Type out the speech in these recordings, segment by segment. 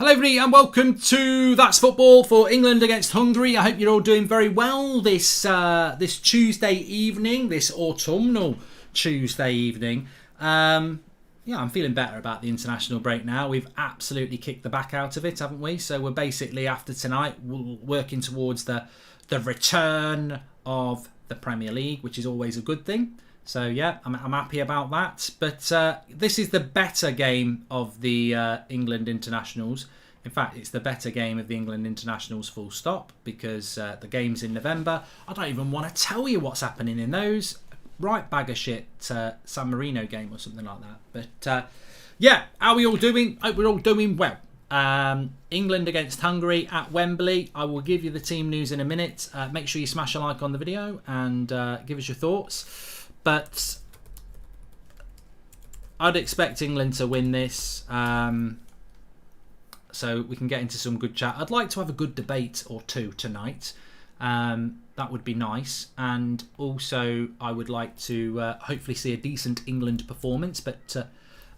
Hello everybody and welcome to That's Football for England against Hungary. I hope you're all doing very well this Tuesday evening, this autumnal Tuesday evening. I'm feeling better about the international break now. We've absolutely kicked the back out of it, haven't we? So we're basically, after tonight, working towards the return of the Premier League, which is always a good thing. So yeah, I'm happy about that. But this is the better game of the England internationals. In fact, it's the better game of the England internationals full stop, because the game's in November. I don't even want to tell you what's happening in those. Right bag of shit San Marino game or something like that. But yeah, how are we all doing? Hope we're all doing well. England against Hungary at Wembley. I will give you the team news in a minute. Make sure you smash a like on the video and give us your thoughts. But I'd expect England to win this, so we can get into some good chat. I'd like to have a good debate or two tonight. That would be nice. And also I would like to hopefully see a decent England performance. But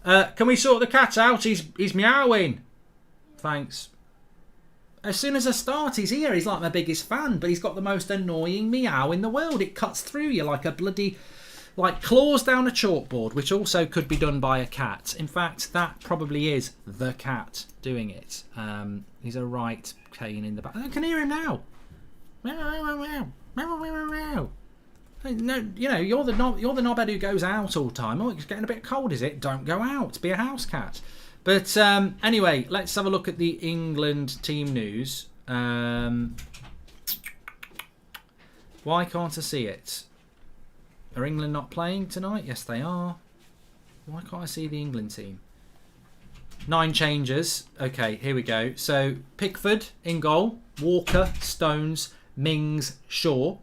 can we sort the cat out? He's meowing. Thanks. As soon as I start, he's here. He's like my biggest fan, but he's got the most annoying meow in the world. It cuts through you like a bloody... like claws down a chalkboard, which also could be done by a cat. In fact, that probably is the cat doing it. He's a right pain in the back. I can hear him now. Meow, meow, meow, meow, meow, meow. No, you know, you're the knobhead who goes out all the time. Oh, it's getting a bit cold, is it? Don't go out. Be a house cat. But anyway, let's have a look at the England team news. Why can't I see it? Are England not playing tonight? Yes, they are. Why can't I see the England team? 9 changes. Okay, here we go. So, Pickford in goal. Walker, Stones, Mings, Shaw.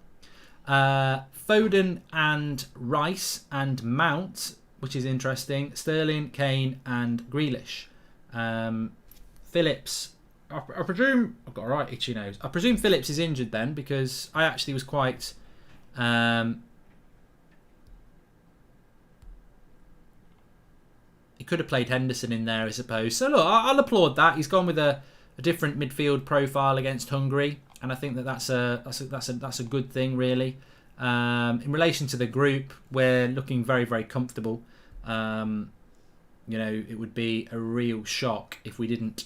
Foden and Rice and Mount, which is interesting. Sterling, Kane and Grealish. Phillips. I presume... I've got a right itchy nose. I presume Phillips is injured then, because I actually was quite... he could have played Henderson in there, I suppose. So look, I'll applaud that. He's gone with a different midfield profile against Hungary, and I think that's a good thing, really. In relation to the group, we're looking very, very comfortable. You know, it would be a real shock if we didn't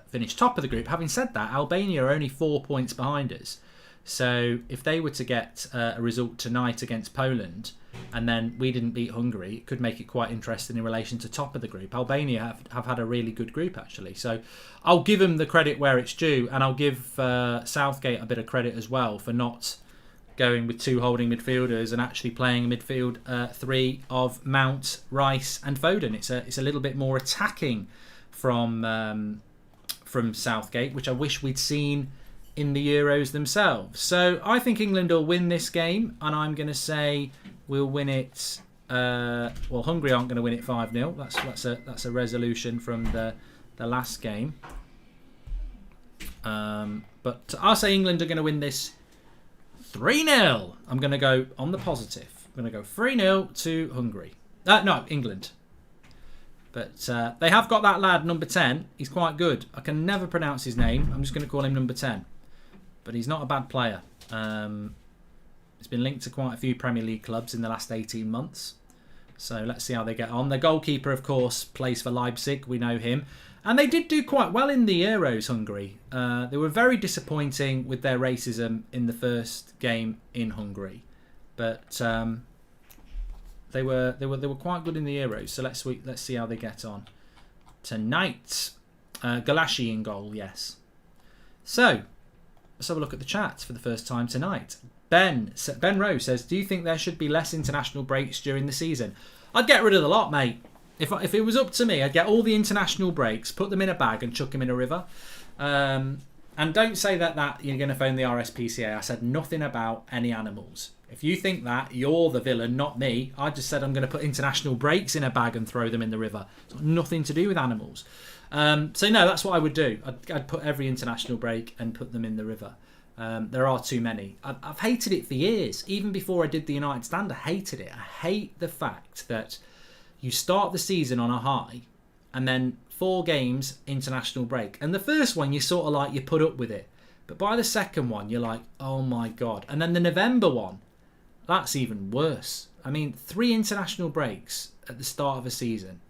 finish top of the group. Having said that, Albania are only 4 points behind us. So if they were to get a result tonight against Poland, and then we didn't beat Hungary, it could make it quite interesting in relation to top of the group. Albania have had a really good group, actually. So I'll give them the credit where it's due, and I'll give Southgate a bit of credit as well for not going with 2 holding midfielders and actually playing a midfield 3 of Mount, Rice and Foden. It's a little bit more attacking from Southgate, which I wish we'd seen in the Euros themselves. So I think England will win this game, and I'm going to say we'll win it. Well, Hungary aren't going to win it 5-0. That's a resolution from the last game. But I'll say England are going to win this 3-0. I'm going to go on the positive. I'm going to go 3-0 to Hungary. No, England. But they have got that lad, number 10. He's quite good. I can never pronounce his name. I'm just going to call him number 10. But he's not a bad player. He's been linked to quite a few Premier League clubs in the last 18 months. So let's see how they get on. Their goalkeeper, of course, plays for Leipzig. We know him. And they did do quite well in the Euros, Hungary. They were very disappointing with their racism in the first game in Hungary. But they were quite good in the Euros. So let's see how they get on tonight. Galashi in goal, yes. So let's have a look at the chat for the first time tonight. Ben Rowe says, do you think there should be less international breaks during the season? I'd get rid of the lot, mate. If it was up to me, I'd get all the international breaks, put them in a bag and chuck them in a river. And don't say that you're going to phone the RSPCA. I said nothing about any animals. If you think that, you're the villain, not me. I just said I'm going to put international breaks in a bag and throw them in the river. It's got nothing to do with animals. So no, that's what I would do. I'd put every international break and put them in the river. There are too many. I've hated it for years. Even before I did the United Stand, I hated it. I hate the fact that you start the season on a high and then 4 games international break. And the first one, you sort of like, you put up with it. But by the second one, you're like, oh my God. And then the November one, that's even worse. I mean, 3 international breaks at the start of a season.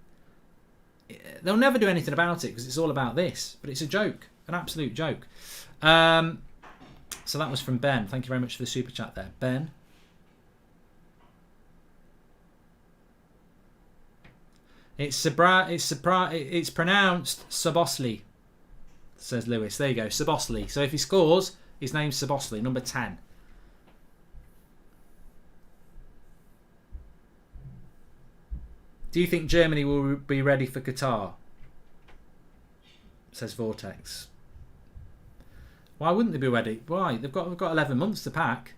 They'll never do anything about it because it's all about this. But it's a joke, an absolute joke. So that was from Ben. Thank you very much for the super chat there, Ben. It's pronounced Sabosli, says Lewis. There you go, Sabosli. So if he scores, his name's Sabosli, number 10. Do you think Germany will be ready for Qatar? Says Vortex. Why wouldn't they be ready? Why? They've got 11 months to pack.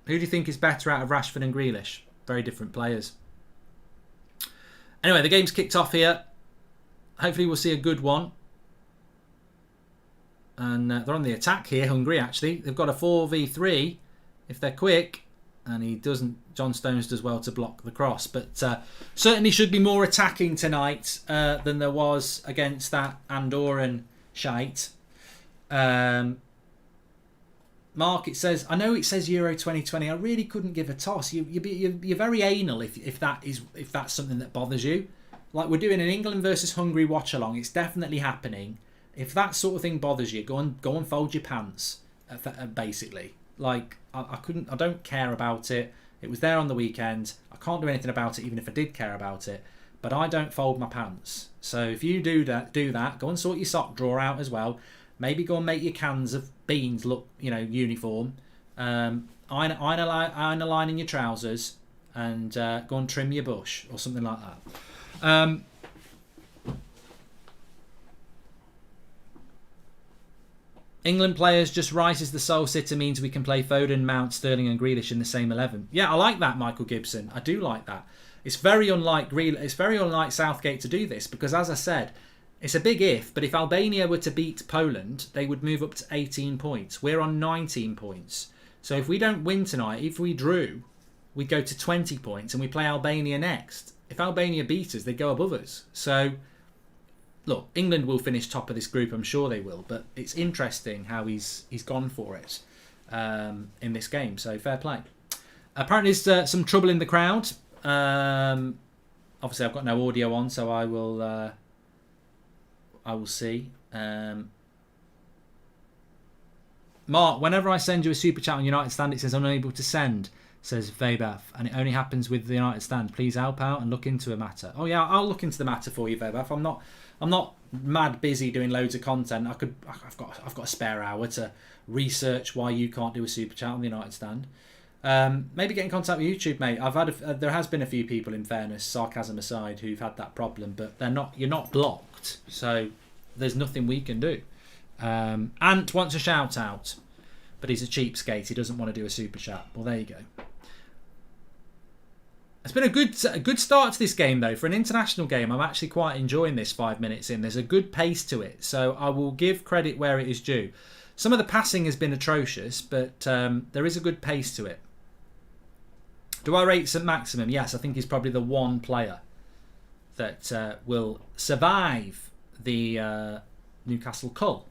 Who do you think is better out of Rashford and Grealish? Very different players. Anyway, the game's kicked off here. Hopefully we'll see a good one. And they're on the attack here, Hungary, actually. They've got a 4v3 if they're quick. And he doesn't. John Stones does well to block the cross. But certainly should be more attacking tonight than there was against that Andorran shite. Mark, it says, I know it says Euro 2020. I really couldn't give a toss. You're very anal if that's something that bothers you. Like we're doing an England versus Hungary watch along. It's definitely happening. If that sort of thing bothers you, go and fold your pants. Basically, like I don't care about it. It was there on the weekend. I can't do anything about it, even if I did care about it. But I don't fold my pants. So if you do that. Go and sort your sock drawer out as well. Maybe go and make your cans of beans look, uniform. Iron a line in your trousers, and go and trim your bush or something like that. England players just rises the soul sitter means we can play Foden, Mount, Sterling, and Grealish in the same 11. Yeah, I like that, Michael Gibson. I do like that. It's very unlike It's very unlike Southgate to do this because, as I said, it's a big if, but if Albania were to beat Poland, they would move up to 18 points. We're on 19 points. So if we don't win tonight, if we drew, we'd go to 20 points and we play Albania next. If Albania beat us, they'd go above us. So, look, England will finish top of this group, I'm sure they will, but it's interesting how he's gone for it in this game. So, fair play. Apparently there's some trouble in the crowd. Obviously, I've got no audio on, so I will see. Mark, whenever I send you a super chat on United Stand, it says unable to send, says Vebaf, and it only happens with the United Stand. Please help out and look into a matter. Oh yeah, I'll look into the matter for you, Vebaf. I'm not mad busy doing loads of content. I've got a spare hour to research why you can't do a super chat on the United Stand. Maybe get in contact with YouTube, mate. There has been a few people, in fairness, sarcasm aside, who've had that problem, but you're not blocked, so there's nothing we can do. Ant wants a shout out, but he's a cheapskate. He doesn't want to do a super chat. Well, there you go. It's been a good start to this game, though. For an international game, I'm actually quite enjoying this 5 minutes in. There's a good pace to it, so I will give credit where it is due. Some of the passing has been atrocious, but there is a good pace to it. Do I rate St Maximum? Yes, I think he's probably the one player that will survive the Newcastle cull.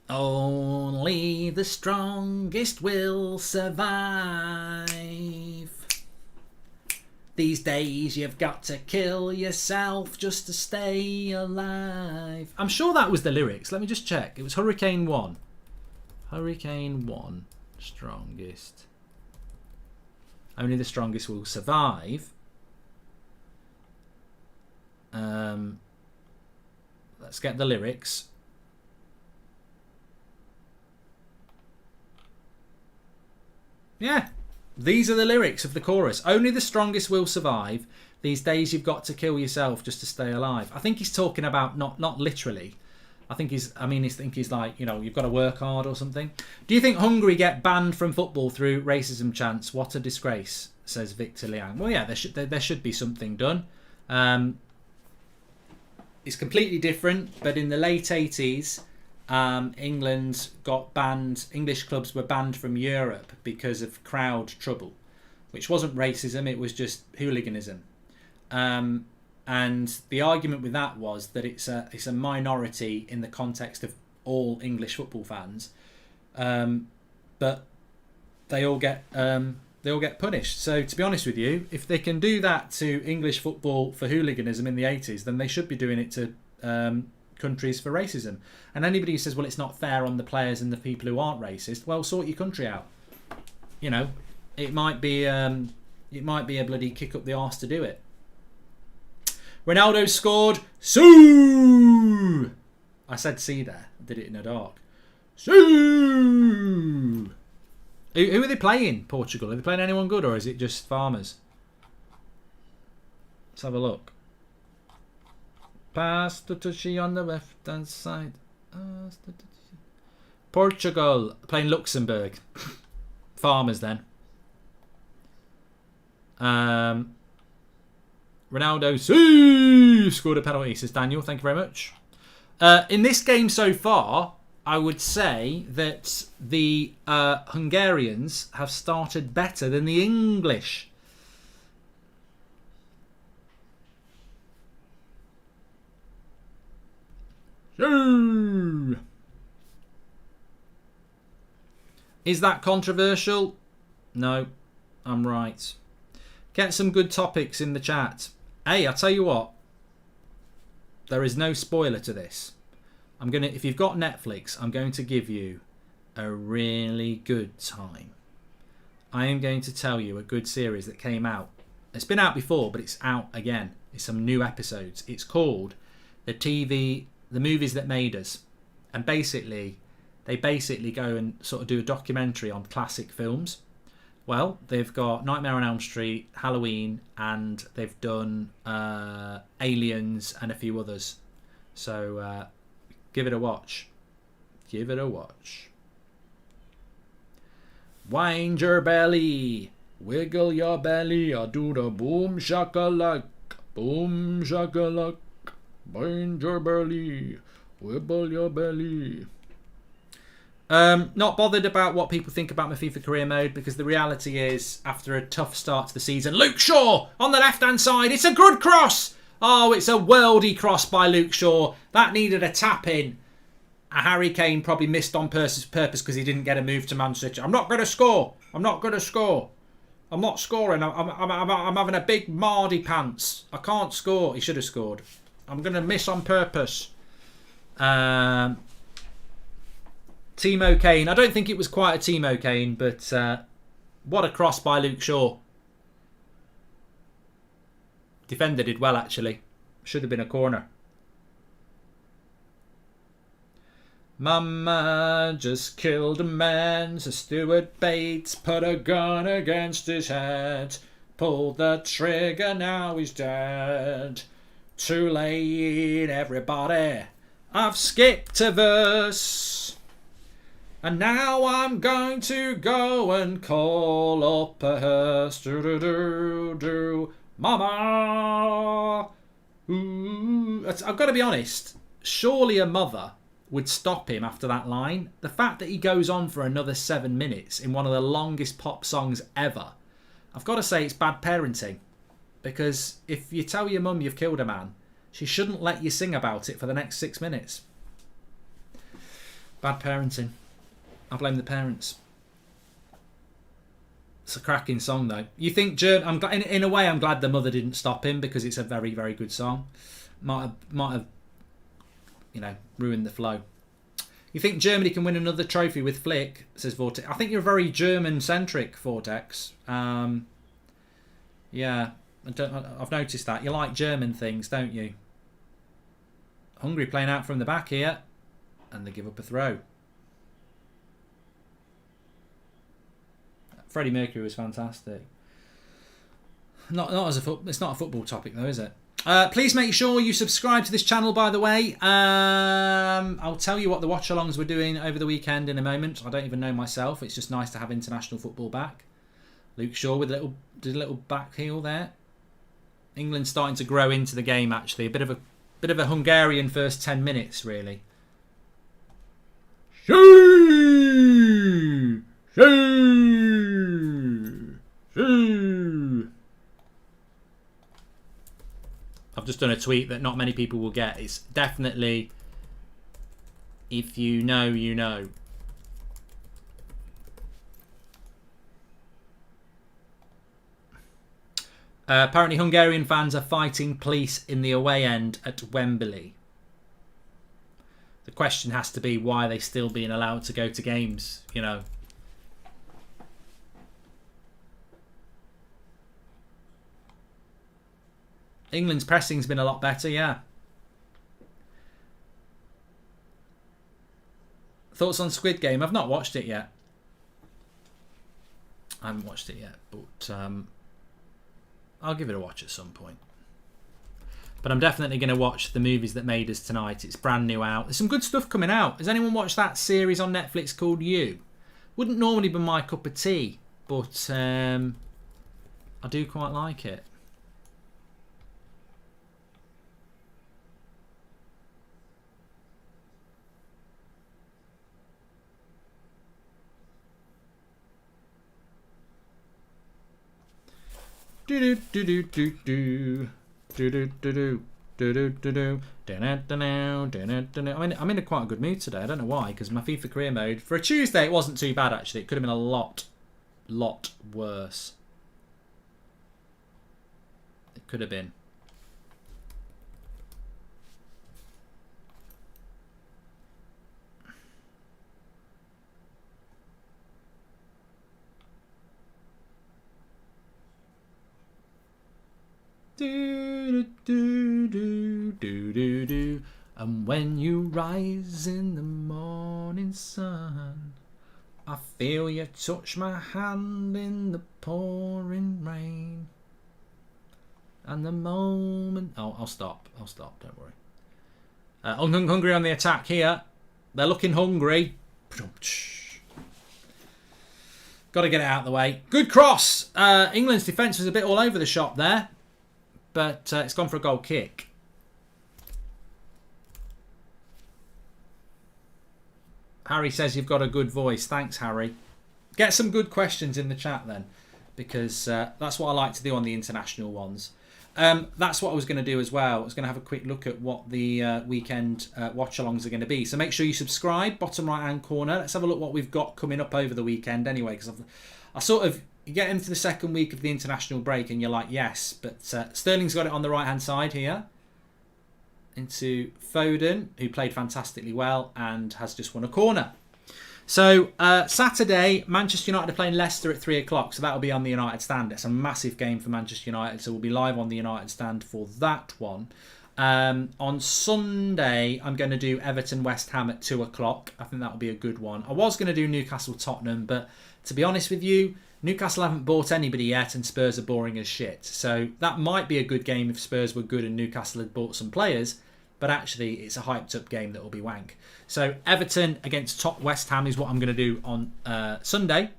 Only the strongest will survive. These days you've got to kill yourself just to stay alive. I'm sure that was the lyrics. Let me just check. It was Hurricane 1. Hurricane 1. Strongest. Only the strongest will survive. Let's get the lyrics. Yeah, these are the lyrics of the chorus. Only the strongest will survive. These days you've got to kill yourself just to stay alive. I think he's talking about not literally. I think he's like, you've got to work hard or something. Do you think Hungary get banned from football through racism chants? What a disgrace, says Victor Liang. Well, yeah, there should be something done. It's completely different, but in the late 80s, England got banned. English clubs were banned from Europe because of crowd trouble, which wasn't racism, it was just hooliganism. And the argument with that was that it's a minority in the context of all English football fans, but they all get punished. So to be honest with you, if they can do that to English football for hooliganism in the 80s, then they should be doing it to countries for racism. And anybody who says, well, it's not fair on the players and the people who aren't racist, well, sort your country out. You know, it might be a bloody kick up the arse to do it. Ronaldo scored. Sue! I said see there. I did it in the dark. Sue! Who are they playing, Portugal? Are they playing anyone good, or is it just farmers? Let's have a look. Pass to Tucci on the left hand side. Portugal playing Luxembourg. Farmers then. Ronaldo scored a penalty, says Daniel. Thank you very much. In this game so far, I would say that the Hungarians have started better than the English. Is that controversial? No, I'm right. Get some good topics in the chat. Hey, I'll tell you what. There is no spoiler to this. If you've got Netflix, I'm going to give you a really good time. I am going to tell you a good series that came out. It's been out before, but it's out again. It's some new episodes. It's called The Movies That Made Us. And basically, they go and sort of do a documentary on classic films. Well, they've got Nightmare on Elm Street, Halloween, and they've done Aliens and a few others. So give it a watch. Give it a watch. Wind your belly. Wiggle your belly. I do the boom shakalak. Boom shakalak. Wind your belly. Wibble your belly. Not bothered about what people think about my FIFA career mode, because the reality is, after a tough start to the season, Luke Shaw on the left-hand side. It's a good cross. Oh, it's a worldy cross by Luke Shaw. That needed a tap in. Harry Kane probably missed on purpose because he didn't get a move to Man City. I'm not going to score. I'm not scoring. I'm having a big Mardy pants. I can't score. He should have scored. I'm going to miss on purpose. Timo Kane. I don't think it was quite a Timo Kane, but what a cross by Luke Shaw. Defender did well, actually. Should have been a corner. Mama just killed a man, so Stuart Bates put a gun against his head. Pulled the trigger, now he's dead. Too late, everybody. I've skipped a verse. And now I'm going to go and call up a hearse. Do-do-do-do. Mama. Ooh. I've got to be honest. Surely a mother would stop him after that line. The fact that he goes on for another 7 minutes in one of the longest pop songs ever, I've got to say it's bad parenting. Because if you tell your mum you've killed a man, she shouldn't let you sing about it for the next 6 minutes. Bad parenting. I blame the parents. It's a cracking song, though. You think in a way, I'm glad the mother didn't stop him, because it's a very, very good song. Might have, ruined the flow. You think Germany can win another trophy with Flick? Says Vortex. I think you're very German-centric, Vortex. Yeah, I've noticed that. You like German things, don't you? Hungary playing out from the back here, and they give up a throw. Freddie Mercury was fantastic. It's not a football topic though, is it? Please make sure you subscribe to this channel, by the way. I'll tell you what the watch-alongs were doing over the weekend in a moment. I don't even know myself. It's just nice to have international football back. Luke Shaw did a little back heel there. England starting to grow into the game, actually. A bit of a Hungarian first 10 minutes, really. Shoo! Shoo! I've just done a tweet that not many people will get. It's definitely, if you know, you know. Apparently Hungarian fans are fighting police in the away end at Wembley. The question has to be, why are they still being allowed to go to games, you know? England's pressing's been a lot better, yeah. Thoughts on Squid Game? I've not watched it yet. I haven't watched it yet, but I'll give it a watch at some point. But I'm definitely going to watch The Movies That Made Us Tonight. It's brand new out. There's some good stuff coming out. Has anyone watched that series on Netflix called You? Wouldn't normally be my cup of tea, but I do quite like it. Do do do do do do do do do do do do. I'm in a quite a good mood today. I don't know why, because my FIFA career mode for a Tuesday it wasn't too bad actually. It could have been a lot worse. It could have been. Do, do, do, do, do, do. And when you rise in the morning sun, I feel you touch my hand in the pouring rain. And the moment... Oh, I'll stop. Don't worry. Hungary on the attack here. They're looking hungry. Got to get it out of the way. Good cross. England's defence was a bit all over the shop there. But it's gone for a goal kick. Harry says you've got a good voice. Thanks, Harry. Get some good questions in the chat then, because that's what I like to do on the international ones. That's what I was going to do as well. I was going to have a quick look at what the weekend watch-alongs are going to be. So make sure you subscribe, bottom right-hand corner. Let's have a look what we've got coming up over the weekend anyway, because I sort of... You get into the second week of the international break and you're like, yes. But Sterling's got it on the right-hand side here. Into Foden, who played fantastically well and has just won a corner. So Saturday, Manchester United are playing Leicester at 3 o'clock. So that'll be on the United Stand. It's a massive game for Manchester United. So we'll be live on the United Stand for that one. On Sunday, I'm going to do Everton West Ham at 2 o'clock. I think that'll be a good one. I was going to do Newcastle Tottenham, but to be honest with you, Newcastle haven't bought anybody yet and Spurs are boring as shit. So that might be a good game if Spurs were good and Newcastle had bought some players. But actually, it's a hyped up game that will be wank. So Everton against West Ham is what I'm going to do on Sunday.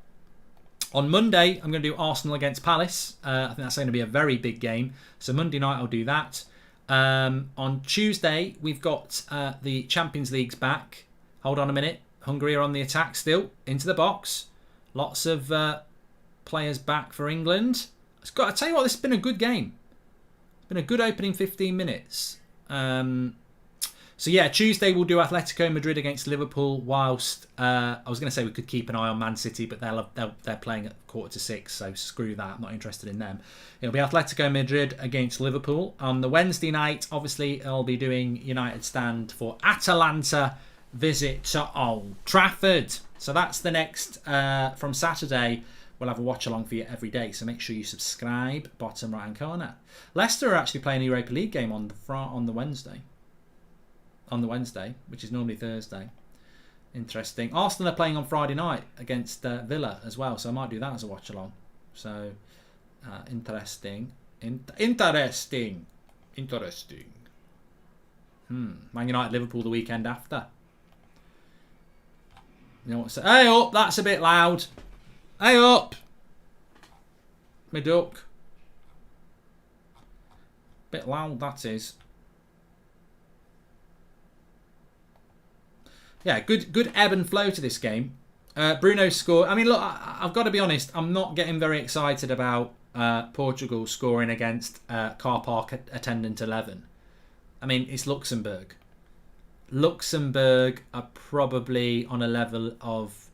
On Monday, I'm going to do Arsenal against Palace. I think that's going to be a very big game. So Monday night, I'll do that. On Tuesday, we've got the Champions Leagues back. Hold on a minute. Hungary are on the attack still. Into the box. Lots of... players back for England. I tell you what, this has been a good game. It's been a good opening 15 minutes. So yeah, Tuesday we'll do Atletico Madrid against Liverpool. Whilst I was going to say we could keep an eye on Man City, but they're playing at 5:45, so screw that. I'm not interested in them. It'll be Atletico Madrid against Liverpool on the Wednesday night. Obviously, I'll be doing United Stand for Atalanta visit to Old Trafford. So that's the next from Saturday. We'll have a watch along for you every day, so make sure you subscribe. Bottom right hand corner. Leicester are actually playing a Europa League game on the Wednesday. On the Wednesday, which is normally Thursday. Interesting. Arsenal are playing on Friday night against Villa as well, so I might do that as a watch along. So interesting. Interesting. Man United Liverpool the weekend after. You know what? Hey up! That's a bit loud. Hey up! Me duck. Bit loud that is. Yeah, good ebb and flow to this game. Bruno scored. I mean, look, I've got to be honest. I'm not getting very excited about Portugal scoring against car park attendant 11. I mean, it's Luxembourg. Luxembourg are probably on a level of,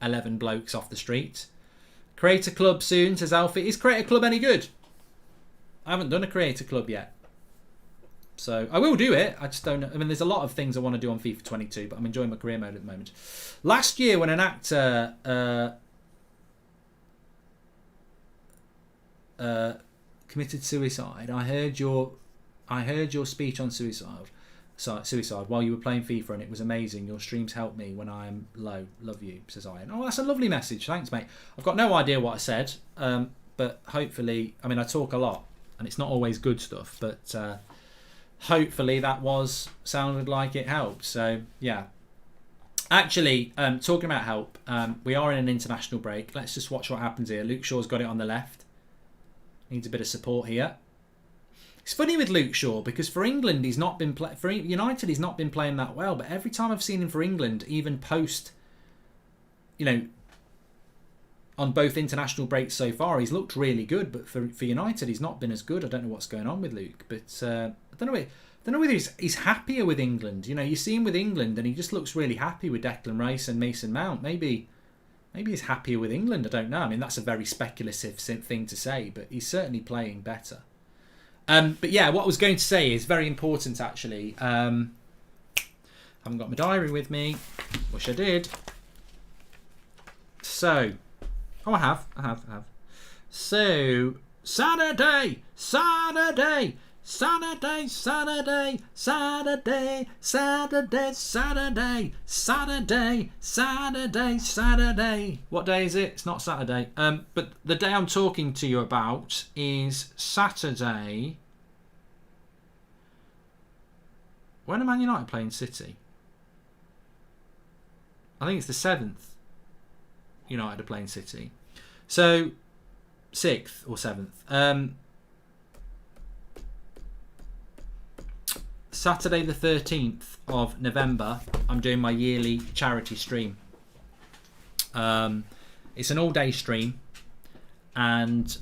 11 blokes off the street. Create a club soon, says Alfie. Is Create a Club any good? I haven't done a Create a Club yet. So I will do it. I just don't know. I mean, there's a lot of things I want to do on FIFA 22, but I'm enjoying my career mode at the moment. Last year, when an actor committed suicide, I heard your speech on suicide while you were playing FIFA, and it was amazing. Your streams help me when I am low. Love you, says Ian. Oh, that's a lovely message. Thanks, mate. I've got no idea what I said, but hopefully, I mean, I talk a lot, and it's not always good stuff, but hopefully that sounded like it helped. So yeah. Actually, talking about help, we are in an international break. Let's just watch what happens here. Luke Shaw's got it on the left. Needs a bit of support here. It's funny with Luke Shaw because for England he's not been for United he's not been playing that well, but every time I've seen him for England, even post, on both international breaks so far, he's looked really good. But for United, he's not been as good. I don't know what's going on with Luke, but I don't know whether he's happier with England. You see him with England, and he just looks really happy with Declan Rice and Mason Mount. Maybe he's happier with England. I don't know. I mean, that's a very speculative thing to say, but he's certainly playing better. But yeah, what I was going to say is very important actually. I haven't got my diary with me. Wish I did. So, I have. So, Saturday. What day is it? It's not Saturday. But the day I'm talking to you about is Saturday. When are Man United playing City? I think it's the 7th. United are playing City. So, 6th or 7th. Saturday the 13th of November, I'm doing my yearly charity stream. It's an all-day stream, and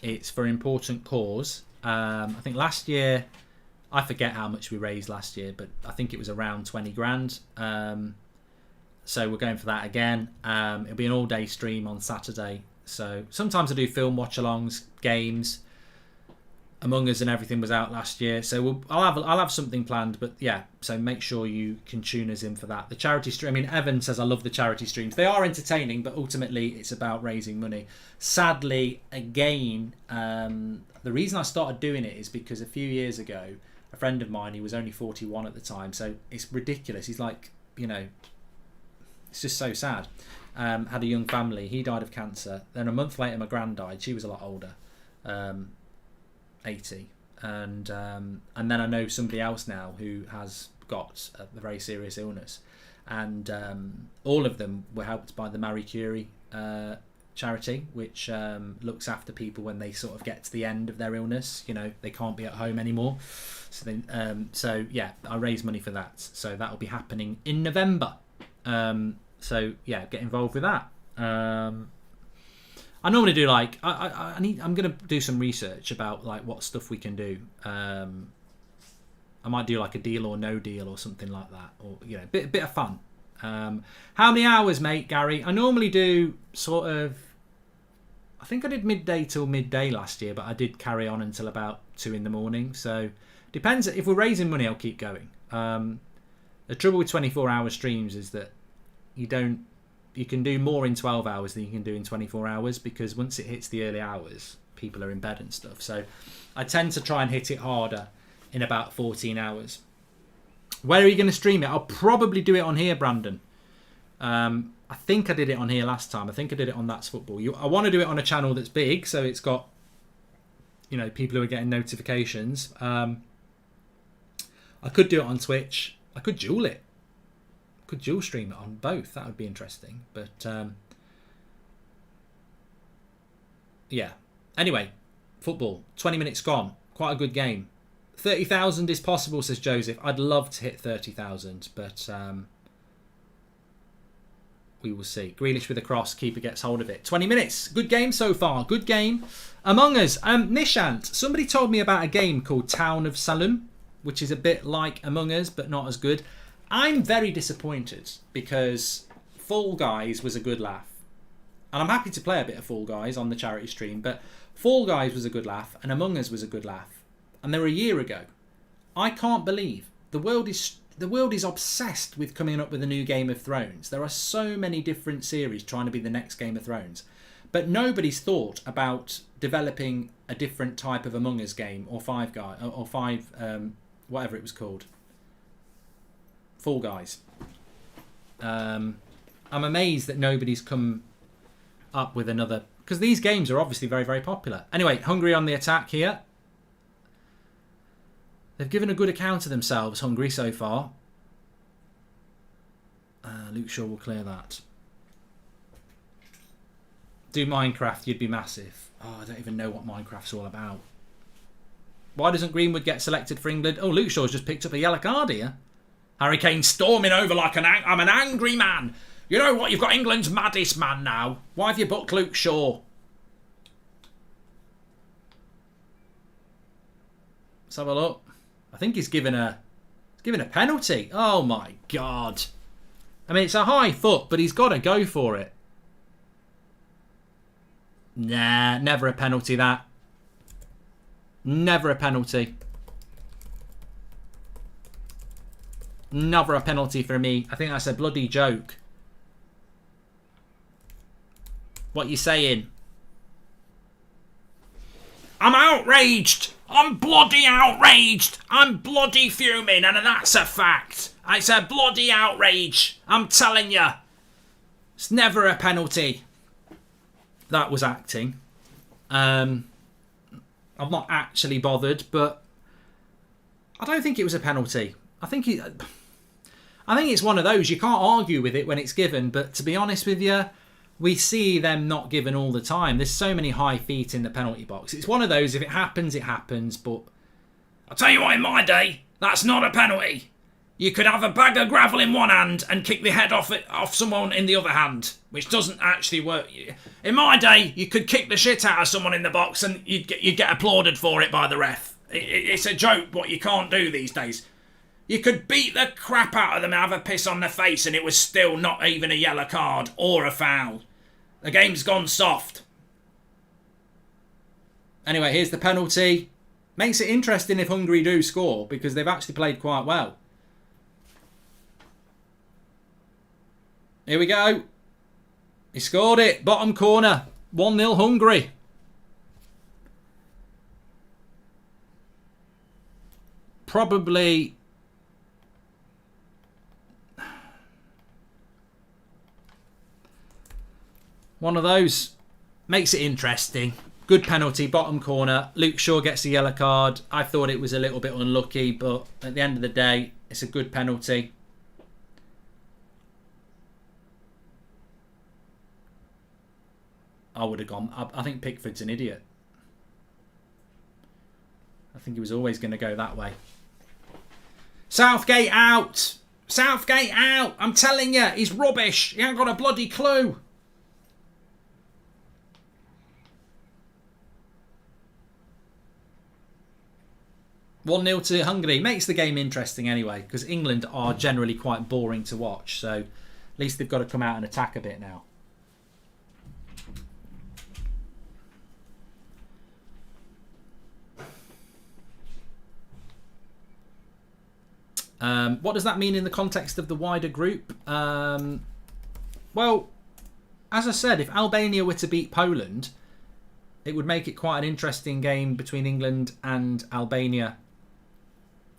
it's for an important cause. I think last year, I forget how much we raised last year, but I think it was around 20 grand. So we're going for that again. It'll be an all-day stream on Saturday. So sometimes I do film watch-alongs, games. Among Us and everything was out last year, so I'll have something planned. But yeah, so make sure you can tune us in for that. The charity stream. I mean, Evan says I love the charity streams. They are entertaining, but ultimately it's about raising money. Sadly, again, the reason I started doing it is because a few years ago, a friend of mine, he was only 41 at the time, so it's ridiculous. He's like, it's just so sad. Had a young family. He died of cancer. Then a month later, my gran died. She was a lot older. 80, and then I know somebody else now who has got a very serious illness, and all of them were helped by the Marie Curie charity, which looks after people when they sort of get to the end of their illness. They can't be at home anymore, so yeah, I raise money for that, so that will be happening in November. So yeah, get involved with that. I normally do I'm going to do some research about what stuff we can do. I might do a deal or no deal or something like that, or bit of fun. How many hours, mate, Gary? I normally do sort of. I think I did midday till midday last year, but I did carry on until about 2 a.m. So depends. If we're raising money, I'll keep going. The trouble with 24-hour streams is that you can do more in 12 hours than you can do in 24 hours, because once it hits the early hours, people are in bed and stuff. So I tend to try and hit it harder in about 14 hours. Where are you going to stream it? I'll probably do it on here, Brandon. I think I did it on here last time. I think I did it on That's Football. I want to do it on a channel that's big, so it's got people who are getting notifications. I could do it on Twitch. I could dual it. Could dual stream it on both. That would be interesting. But yeah. Anyway, football. 20 minutes gone. Quite a good game. 30,000 is possible, says Joseph. I'd love to hit 30,000, but We will see. Grealish with a cross. Keeper gets hold of it. 20 minutes. Good game so far. Good game. Among Us. Nishant, somebody told me about a game called Town of Salem, which is a bit like Among Us, but not as good. I'm very disappointed because Fall Guys was a good laugh. And I'm happy to play a bit of Fall Guys on the charity stream, but Fall Guys was a good laugh and Among Us was a good laugh. And they were a year ago. I can't believe the world is obsessed with coming up with a new Game of Thrones. There are so many different series trying to be the next Game of Thrones. But nobody's thought about developing a different type of Among Us game or whatever it was called. Fall Guys. I'm amazed that nobody's come up with another, because these games are obviously very, very popular. Anyway, Hungary on the attack here. They've given a good account of themselves, Hungary, so far. Luke Shaw will clear that. Do Minecraft, you'd be massive. Oh, I don't even know what Minecraft's all about. Why doesn't Greenwood get selected for England? Oh, Luke Shaw's just picked up a yellow card here. Harry Kane storming over like I'm an angry man. You know what? You've got England's maddest man now. Why have you booked Luke Shaw? Let's have a look. I think he's given a penalty. Oh my God. I mean, it's a high foot, but he's got to go for it. Nah, never a penalty that. Never a penalty. Never a penalty for me. I think that's a bloody joke. What you saying? I'm outraged. I'm bloody outraged. I'm bloody fuming, and that's a fact. It's a bloody outrage. I'm telling you. It's never a penalty. That was acting. I'm not actually bothered, but I don't think it was a penalty. I think it's one of those, you can't argue with it when it's given, but to be honest with you, we see them not given all the time. There's so many high feet in the penalty box. It's one of those, if it happens, it happens, but I'll tell you what, in my day, that's not a penalty. You could have a bag of gravel in one hand and kick the head off someone in the other hand, which doesn't actually work. In my day, you could kick the shit out of someone in the box and you'd get applauded for it by the ref. It's a joke what you can't do these days. You could beat the crap out of them and have a piss on their face and it was still not even a yellow card or a foul. The game's gone soft. Anyway, here's the penalty. Makes it interesting if Hungary do score because they've actually played quite well. Here we go. He scored it. Bottom corner. 1-0 Hungary. Probably one of those. Makes it interesting. Good penalty, bottom corner. Luke Shaw gets a yellow card. I thought it was a little bit unlucky, but at the end of the day, it's a good penalty. I would have gone. I think Pickford's an idiot. I think he was always going to go that way. Southgate out. Southgate out. I'm telling you, he's rubbish. He ain't got a bloody clue. One 0 to Hungary. Makes the game interesting anyway, because England are generally quite boring to watch. So at least they've got to come out and attack a bit now. What does that mean in the context of the wider group? Well, as I said, if Albania were to beat Poland, it would make it quite an interesting game between England and Albania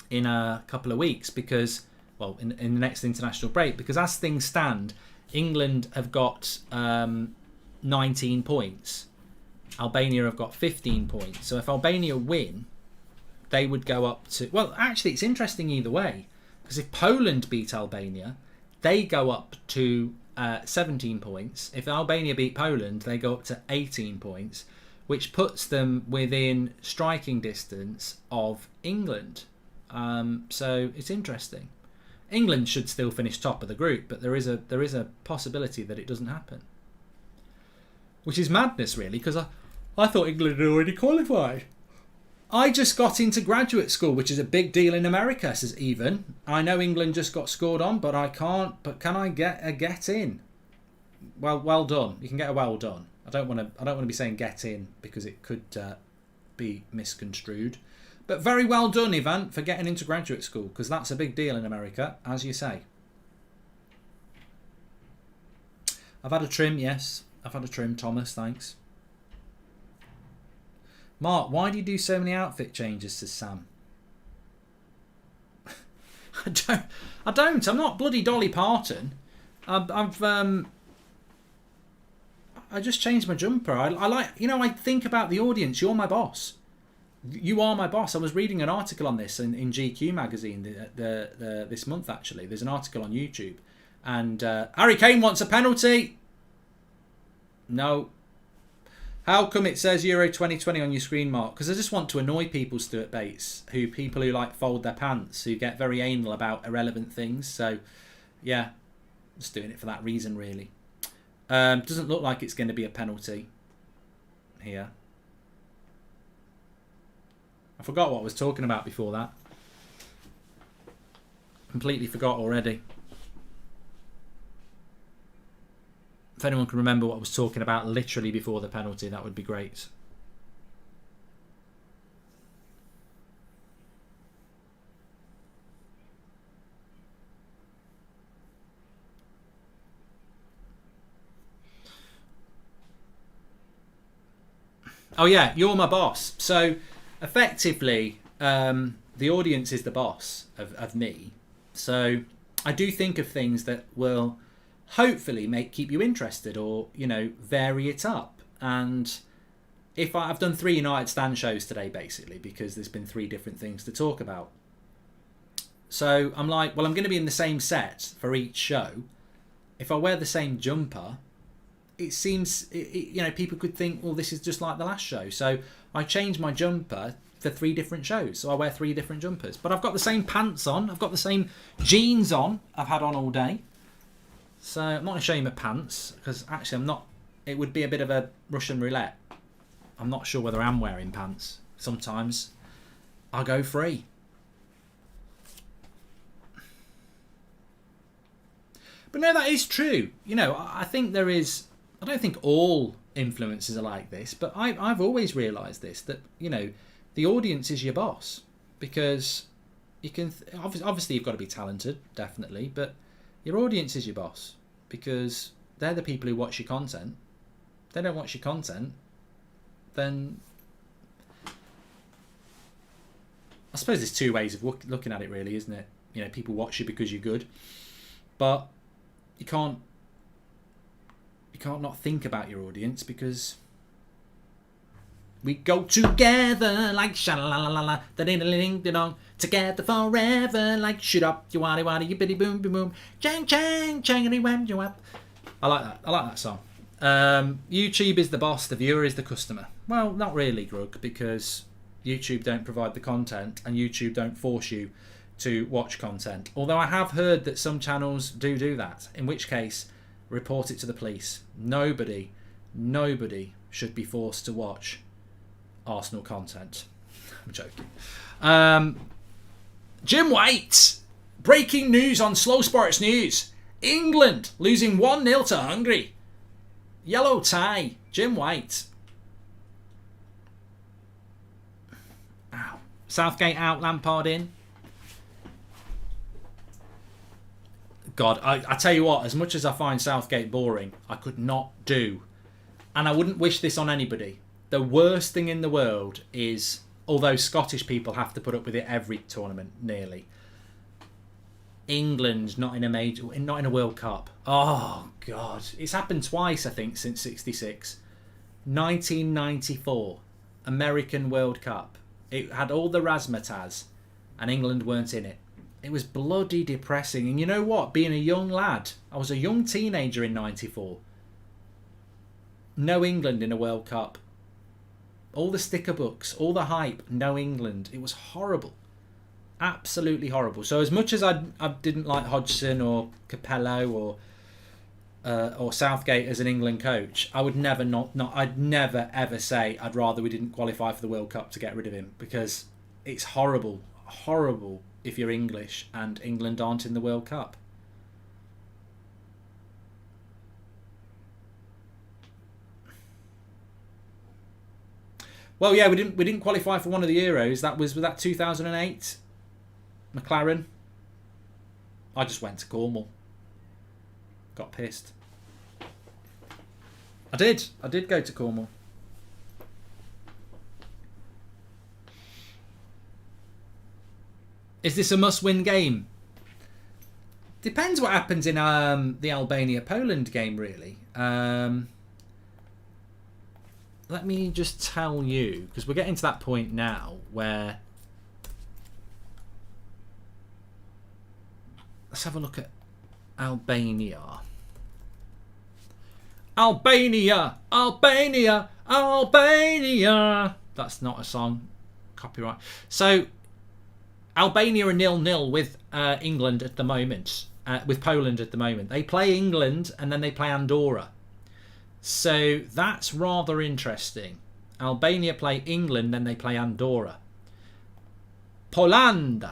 in a couple of weeks because, well, in the next international break, because as things stand, England have got 19 points. Albania have got 15 points. So if Albania win, they would go up to... Well, actually, it's interesting either way. Because if Poland beat Albania, they go up to 17 points. If Albania beat Poland, they go up to 18 points, which puts them within striking distance of England. So it's interesting. England should still finish top of the group, but there is a possibility that it doesn't happen, which is madness, really, because I thought England had already qualified. I just got into graduate school, which is a big deal in America, says Even. I know England just got scored on, but I can't. But can I get a get in? Well done. You can get a well done. I don't want to be saying get in because it could be misconstrued. But very well done, Ivan, for getting into graduate school, because that's a big deal in America, as you say. I've had a trim, yes. I've had a trim, Thomas, thanks. Mark, why do you do so many outfit changes, says Sam? I don't. I'm not bloody Dolly Parton. I just changed my jumper. I like, I think about the audience. You're my boss. You are my boss. I was reading an article on this in GQ magazine this month, actually. There's an article on YouTube. And Harry Kane wants a penalty. No. How come it says Euro 2020 on your screen, Mark? Because I just want to annoy people, Stuart Bates, people who like fold their pants, who get very anal about irrelevant things. So, yeah, just doing it for that reason, really. Doesn't look like it's going to be a penalty here. I forgot what I was talking about before that. Completely forgot already. If anyone can remember what I was talking about literally before the penalty, that would be great. Oh yeah, you're my boss. So effectively, the audience is the boss of me. So I do think of things that will hopefully keep you interested, or vary it up. And if I've done 3 United Stand shows today, basically, because there's been 3 different things to talk about. So I'm like, well, I'm going to be in the same set for each show. If I wear the same jumper, it seems people could think, well, this is just like the last show. So I changed my jumper for 3 different shows, so I wear 3 different jumpers, but I've got the same pants on, I've got the same jeans on I've had on all day. So I'm not ashamed of pants, because actually I'm not. It would be a bit of a Russian roulette. I'm not sure whether I'm wearing pants. Sometimes I go free. But no, that is true. I think there is. I don't think all influencers are like this, but I've always realised this, that the audience is your boss, because you can obviously you've got to be talented, definitely, but your audience is your boss, because they're the people who watch your content. If they don't watch your content, then I suppose there's 2 ways of looking at it, really, isn't it? People watch you because you're good, but you can't not think about your audience, because we go together like sha-la-la-la-la, da-ding-da-ding-da-dong, together forever like shoot up, you waddy-waddy, you biddy-boom-boom-boom, chang-chang, changity-wham-you-up. I like that song. YouTube is the boss, the viewer is the customer. Well, not really, Grug, because YouTube don't provide the content, and YouTube don't force you to watch content. Although I have heard that some channels do that, in which case, report it to the police. Nobody should be forced to watch Arsenal content. I'm joking. Jim White, breaking news on Slow Sports News. England losing 1-0 to Hungary. Yellow tie, Jim White. Ow. Southgate out, Lampard in. God, I tell you what, as much as I find Southgate boring, I could not do, and I wouldn't wish this on anybody, the worst thing in the world is, although Scottish people have to put up with it every tournament, nearly, England not in a World Cup. Oh, God. It's happened twice, I think, since 66. 1994, American World Cup. It had all the razzmatazz, and England weren't in it. It was bloody depressing. And you know what? Being a young lad, I was a young teenager in 94. No England in a World Cup. All the sticker books, all the hype, no England. It was horrible. Absolutely horrible. So as much as I didn't like Hodgson or Capello or Southgate as an England coach, I would never I'd never ever say I'd rather we didn't qualify for the World Cup to get rid of him, because it's horrible if you're English and England aren't in the World Cup. Well, yeah, we didn't qualify for one of the Euros. Was that 2008? McLaren. I just went to Cornwall. Got pissed. I did go to Cornwall. Is this a must-win game? Depends what happens in the Albania-Poland game, really. Let me just tell you, because we're getting to that point now where... Let's have a look at Albania. Albania! Albania! Albania! That's not a song. Copyright. So, Albania are 0-0 with England at the moment. With Poland at the moment. They play England and then they play Andorra. So, that's rather interesting. Albania play England, then they play Andorra. Poland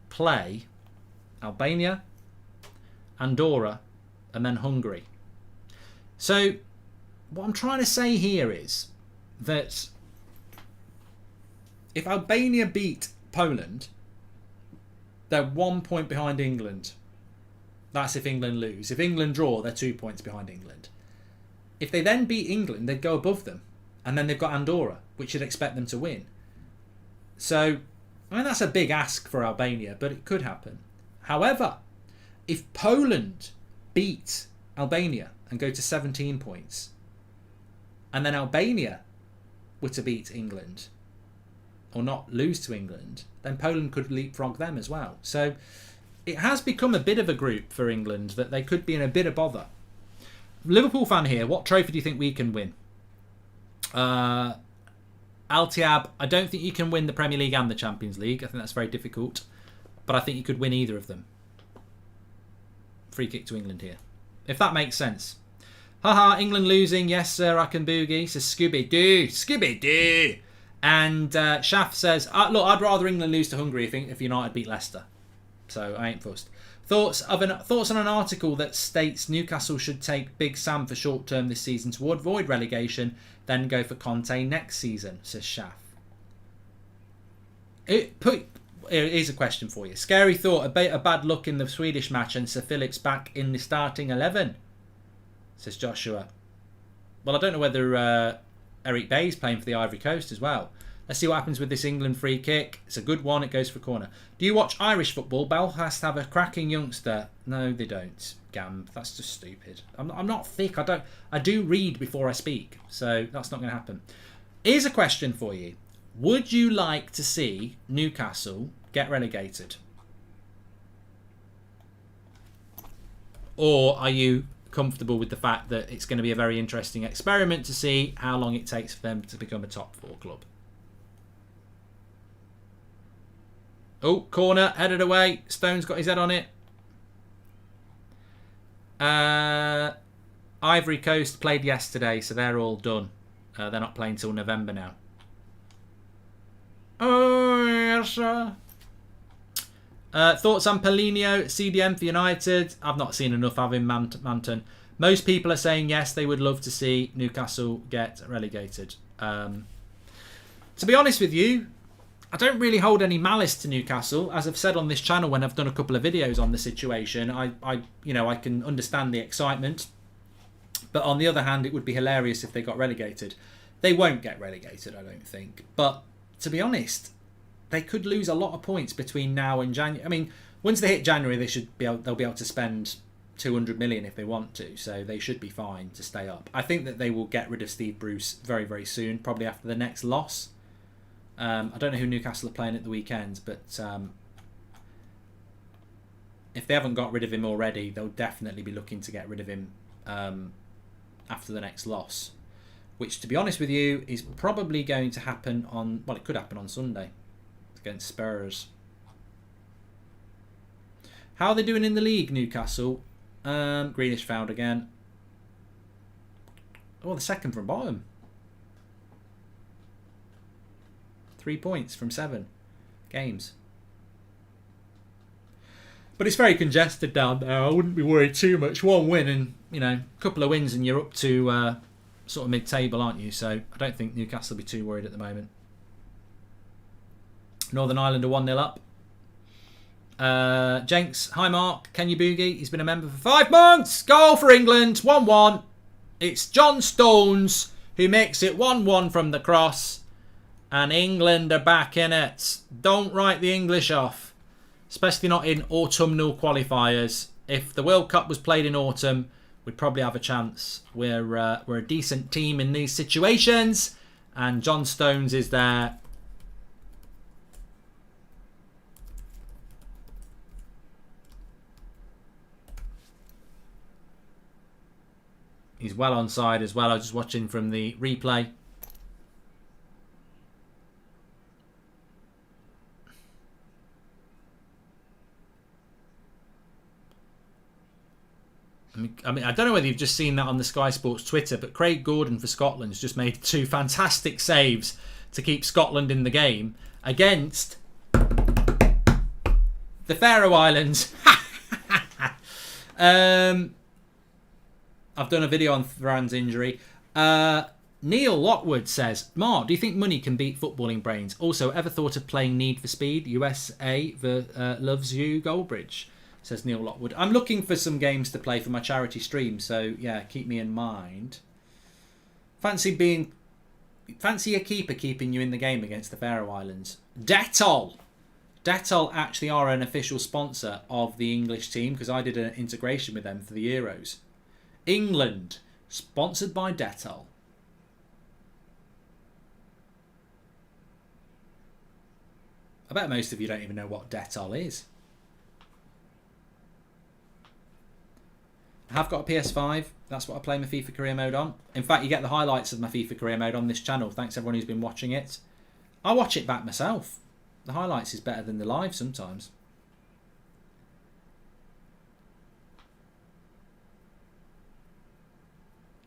play Albania, Andorra, and then Hungary. So what I'm trying to say here is that if Albania beat Poland, they're 1 point behind England. That's if England lose. If England draw, they're 2 points behind England. If they then beat England, they'd go above them. And then they've got Andorra, which you'd expect them to win. So, I mean, that's a big ask for Albania, but it could happen. However, if Poland beat Albania and go to 17 points, and then Albania were to beat England, or not lose to England, then Poland could leapfrog them as well. So, it has become a bit of a group for England that they could be in a bit of bother. Liverpool fan here, what trophy do you think we can win? Altiab, I don't think you can win the Premier League and the Champions League. I think that's very difficult. But I think you could win either of them. Free kick to England here. If that makes sense. Haha, England losing. Yes, sir, I can boogie. Says Scooby-Doo. Scooby-Doo. And Shaf says, look, I'd rather England lose to Hungary if United beat Leicester. So I ain't fussed. Thoughts on an article that states Newcastle should take Big Sam for short term this season to avoid relegation, then go for Conte next season, says Shaf. Here's a question for you. Scary thought, a bit of bad luck in the Swedish match and Sir Phillips back in the starting 11, says Joshua. Well, I don't know whether Eric Bay's playing for the Ivory Coast as well. Let's see what happens with this England free kick. It's a good one. It goes for a corner. Do you watch Irish football? Belfast have a cracking youngster. No, they don't. Gamb. That's just stupid. I'm not thick. I do read before I speak. So that's not going to happen. Here's a question for you. Would you like to see Newcastle get relegated? Or are you comfortable with the fact that it's going to be a very interesting experiment to see how long it takes for them to become a top 4 club? Oh, corner, headed away. Stone's got his head on it. Ivory Coast played yesterday, so they're all done. They're not playing till November now. Oh, yes, sir. Thoughts on Paulinho, CDM for United? I've not seen enough of him, Manton. Most people are saying yes, they would love to see Newcastle get relegated. To be honest with you, I don't really hold any malice to Newcastle. As I've said on this channel when I've done a couple of videos on the situation, I can understand the excitement. But on the other hand, it would be hilarious if they got relegated. They won't get relegated, I don't think. But to be honest, they could lose a lot of points between now and January. I mean, once they hit January, they'll be able to spend 200 million if they want to. So they should be fine to stay up. I think that they will get rid of Steve Bruce very, very soon, probably after the next loss. I don't know who Newcastle are playing at the weekend, but if they haven't got rid of him already, they'll definitely be looking to get rid of him after the next loss. which, to be honest with you, is probably going to happen on... Well, it could happen on Sunday against Spurs. How are they doing in the league, Newcastle? Grealish fouled again. Oh, the second from bottom. 3 points from 7 games. But it's very congested down there. I wouldn't be worried too much. One win and, a couple of wins and you're up to sort of mid-table, aren't you? So I don't think Newcastle will be too worried at the moment. Northern Ireland are 1-0 up. Jenks, hi Mark. Kenya Boogie, he's been a member for 5 months. Goal for England, 1-1. It's John Stones who makes it 1-1 from the cross. And England are back in it. Don't write the English off. Especially not in autumnal qualifiers. If the World Cup was played in autumn, we'd probably have a chance. We're a decent team in these situations. And John Stones is there. He's well onside as well. I was just watching from the replay. I mean, I don't know whether you've just seen that on the Sky Sports Twitter, but Craig Gordon for Scotland has just made 2 fantastic saves to keep Scotland in the game against the Faroe Islands. I've done a video on Thuran's injury. Neil Lockwood says, Mark, do you think money can beat footballing brains? Also, ever thought of playing Need for Speed? USA loves you, Goldbridge, says Neil Lockwood. I'm looking for some games to play for my charity stream, so yeah, keep me in mind. Fancy a keeper keeping you in the game against the Faroe Islands. Dettol actually are an official sponsor of the English team because I did an integration with them for the Euros. England, sponsored by Dettol. I bet most of you don't even know what Dettol is. I have got a PS5. That's what I play my FIFA career mode on. In fact, you get the highlights of my FIFA career mode on this channel. Thanks everyone who's been watching it. I watch it back myself. The highlights is better than the live sometimes.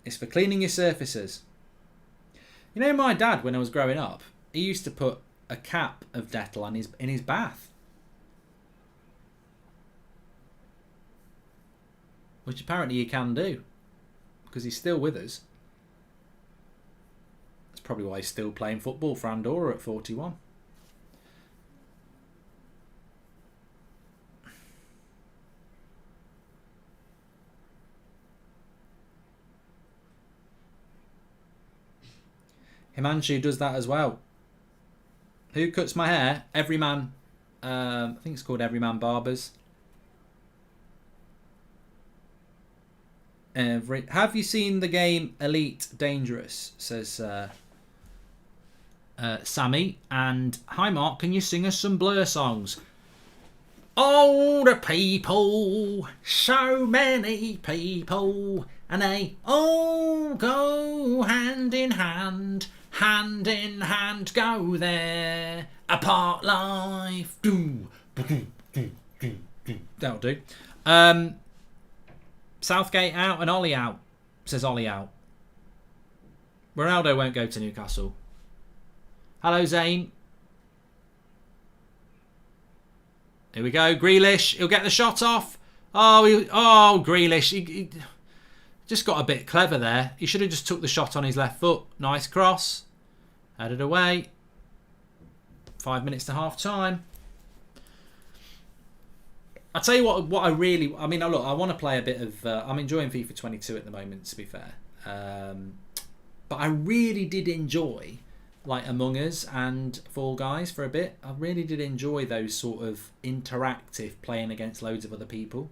It's for cleaning your surfaces. You know, my dad, when I was growing up, he used to put a cap of Dettol in his bath. Which apparently you can do. Because he's still with us. That's probably why he's still playing football for Andorra at 41. Himanshu does that as well. Who cuts my hair? Everyman. I think it's called Everyman Barbers. Have you seen the game Elite Dangerous? Says Sammy. And hi Mark, can you sing us some Blur songs? All the people, so many people, and they all go hand in hand go there. Apart life. That'll do. Southgate out and Ollie out, says Ollie out. Ronaldo won't go to Newcastle. Hello, Zane. Here we go. Grealish. He'll get the shot off. Oh, Grealish. He just got a bit clever there. He should have just took the shot on his left foot. Nice cross. Headed away. 5 minutes to half time. I'll tell you what I really... I mean, look, I want to play a bit of... I'm enjoying FIFA 22 at the moment, to be fair. But I really did enjoy like Among Us and Fall Guys for a bit. I really did enjoy those sort of interactive playing against loads of other people.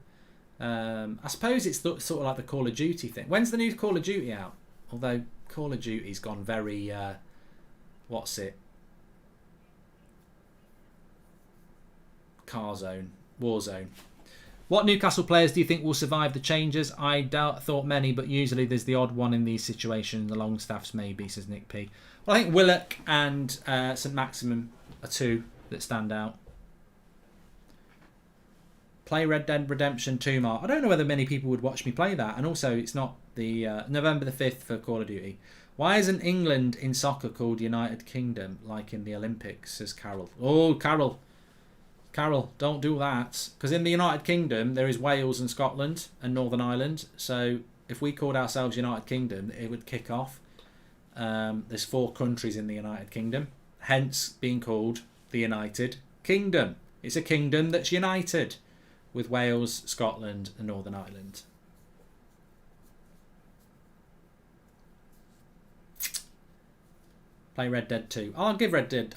I suppose it's sort of like the Call of Duty thing. When's the new Call of Duty out? Although Call of Duty's gone very... what's it? Warzone. What Newcastle players do you think will survive the changes? I thought many, but usually there's the odd one in these situations. The Longstaffs maybe, says Nick P. Well, I think Willock and St Maximum are two that stand out. Play Red Dead Redemption 2, Mark. I don't know whether many people would watch me play that. And also, it's not the November the 5th for Call of Duty. Why isn't England in soccer called United Kingdom, like in the Olympics, says Carol. Oh, Carol. Carol, don't do that. Because in the United Kingdom, there is Wales and Scotland and Northern Ireland. So if we called ourselves United Kingdom, it would kick off. There's 4 countries in the United Kingdom, hence being called the United Kingdom. It's a kingdom that's united with Wales, Scotland and Northern Ireland. Play Red Dead 2. I'll give Red Dead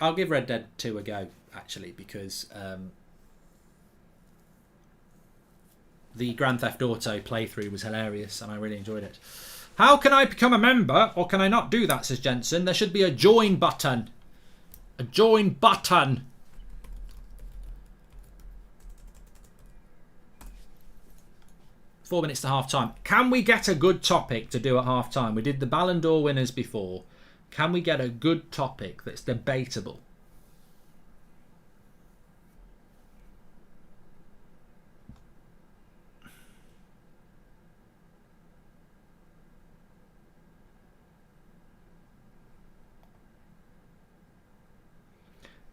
2 a go, actually, because the Grand Theft Auto playthrough was hilarious and I really enjoyed it. How can I become a member, or can I not do that, says Jensen? There should be a join button. A join button. Four minutes to half time. Can we get a good topic to do at half time? We did the Ballon d'Or winners before. Can we get a good topic that's debatable?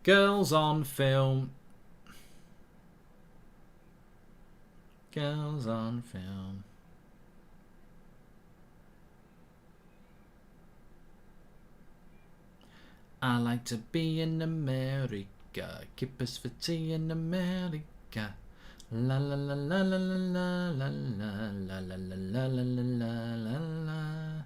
Girls on film. Girls on film. I like to be in America. Keep us for tea in America. La la la la la la la la la la la la la la la.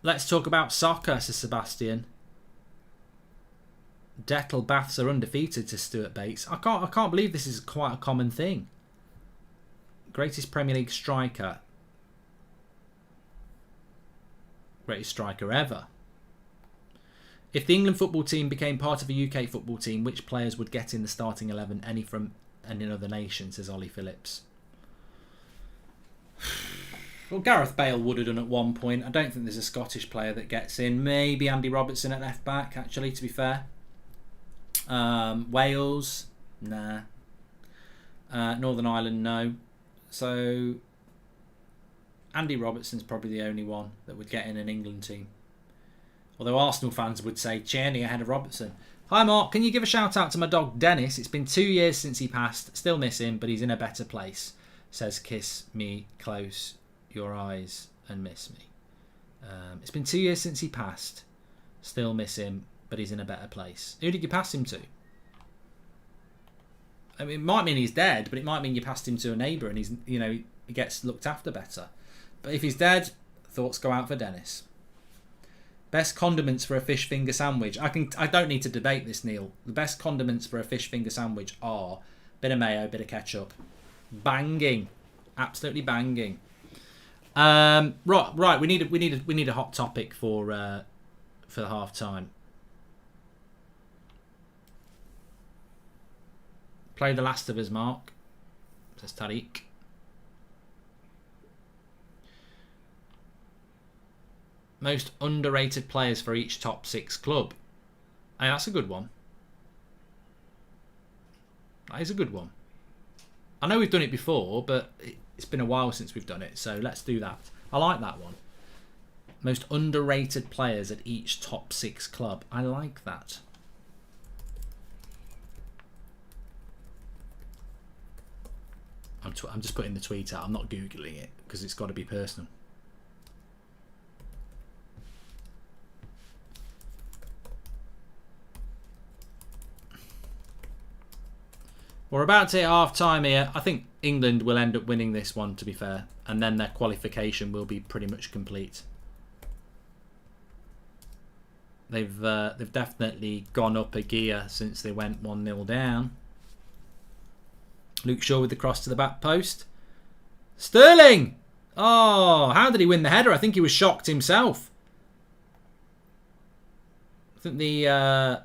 Let's talk about soccer, says Sebastian. Dettel Baths are undefeated, says Stuart Bates. I can't believe this is quite a common thing. Greatest Premier League striker. Greatest striker ever. If the England football team became part of a UK football team, which players would get in the starting 11? Any from any other nation, says Ollie Phillips. Well, Gareth Bale would have done at one point. I don't think there's a Scottish player that gets in. Maybe Andy Robertson at left back, actually, to be fair. Wales, nah. Northern Ireland, no. So Andy Robertson's probably the only one that would get in an England team. Although Arsenal fans would say Tierney ahead of Robertson. Hi Mark, can you give a shout out to my dog Dennis? It's been 2 years since he passed. Still miss him, but he's in a better place. Says kiss me close your eyes and miss me. It's been 2 years since he passed. Still miss him, but he's in a better place. Who did you pass him to? I mean, it might mean he's dead, but it might mean you passed him to a neighbour and he gets looked after better. But if he's dead, thoughts go out for Dennis. Best condiments for a fish finger sandwich. I don't need to debate this, Neil. The best condiments for a fish finger sandwich are bit of mayo, bit of ketchup. Banging, absolutely banging. Right. We need a hot topic for the half time. Play The Last of Us, Mark, says Tariq. Most underrated players for each top 6 club. Hey, that's a good one. That is a good one. I know we've done it before, but it's been a while since we've done it, so let's do that. I like that one. Most underrated players at each top 6 club. I like that. I'm just putting the tweet out. I'm not Googling it because it's got to be personal. We're about to hit half time here. I think England will end up winning this one, to be fair, and then their qualification will be pretty much complete. They've definitely gone up a gear since they went 1-0 down. Luke Shaw with the cross to the back post. Sterling! Oh, how did he win the header? I think he was shocked himself. I think the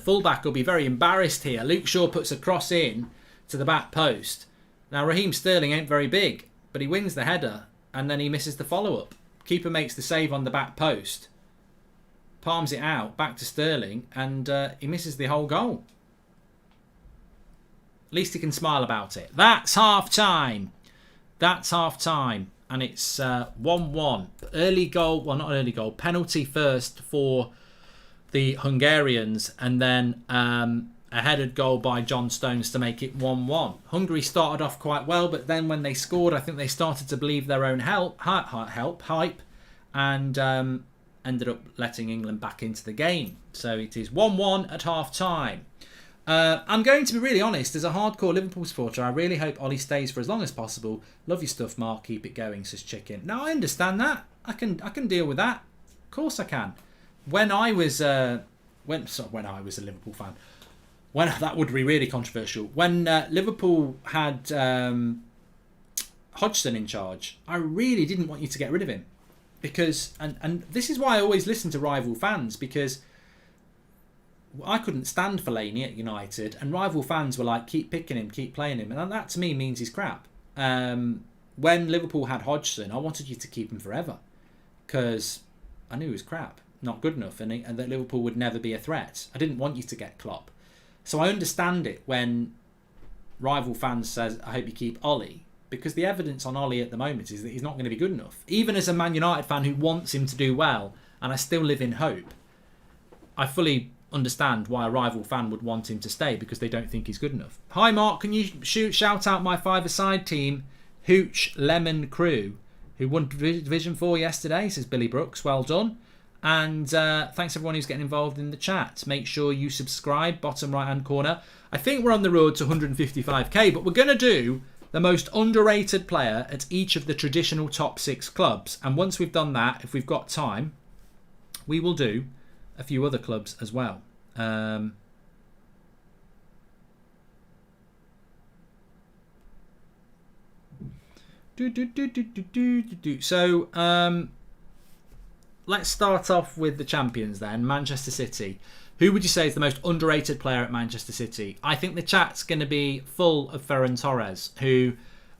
fullback will be very embarrassed here. Luke Shaw puts a cross in to the back post. Now, Raheem Sterling ain't very big, but he wins the header and then he misses the follow-up. Keeper makes the save on the back post. Palms it out, back to Sterling, and he misses the whole goal. At least he can smile about it. That's half-time. That's half-time. And it's 1-1. Early goal, well, not early goal, penalty first for the Hungarians, and then a headed goal by John Stones to make it 1-1. Hungary started off quite well, but then when they scored, I think they started to believe their own hype, and ended up letting England back into the game. So it is 1-1 at half-time. I'm going to be really honest, as a hardcore Liverpool supporter, I really hope Ollie stays for as long as possible. Love your stuff, Mark. Keep it going, says Chicken. Now, I understand that. I can deal with that. Of course I can. When I was a Liverpool fan, when that would be really controversial. When Liverpool had Hodgson in charge, I really didn't want you to get rid of him, because and this is why I always listen to rival fans, because I couldn't stand Fellaini at United, and rival fans were like, keep picking him, keep playing him, and that to me means he's crap. When Liverpool had Hodgson, I wanted you to keep him forever, because I knew he was crap, not good enough, and that Liverpool would never be a threat. I didn't want you to get Klopp. So I understand it when rival fans says, I hope you keep Ollie, because the evidence on Ollie at the moment is that he's not going to be good enough. Even as a Man United fan who wants him to do well, and I still live in hope, I fully understand why a rival fan would want him to stay, because they don't think he's good enough. Hi Mark, can you shout out my five-a-side team, Hooch Lemon Crew, who won Division 4 yesterday, says Billy Brooks. Well done. And thanks everyone who's getting involved in the chat. Make sure you subscribe, bottom right hand corner. I think we're on the road to 155k, but we're going to do the most underrated player at each of the traditional top 6 clubs. And once we've done that, if we've got time, we will do a few other clubs as well. So let's start off with the champions then, Manchester City. Who would you say is the most underrated player at Manchester City? I think the chat's going to be full of Ferran Torres, who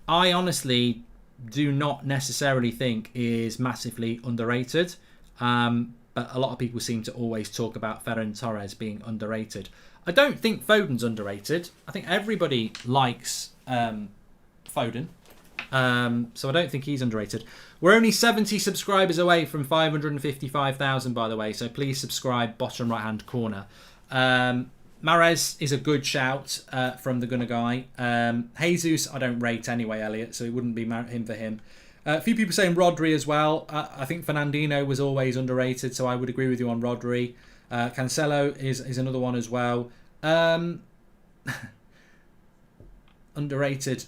I honestly do not necessarily think is massively underrated. But a lot of people seem to always talk about Ferran Torres being underrated. I don't think Foden's underrated. I think everybody likes Foden. So I don't think he's underrated. We're only 70 subscribers away from 555,000, by the way. So please subscribe, bottom right-hand corner. Mahrez is a good shout from the Gunner guy. Jesus, I don't rate anyway, Elliot, so it wouldn't be him for him. A few people saying Rodri as well. I think Fernandinho was always underrated, so I would agree with you on Rodri. Cancelo is another one as well. Underrated.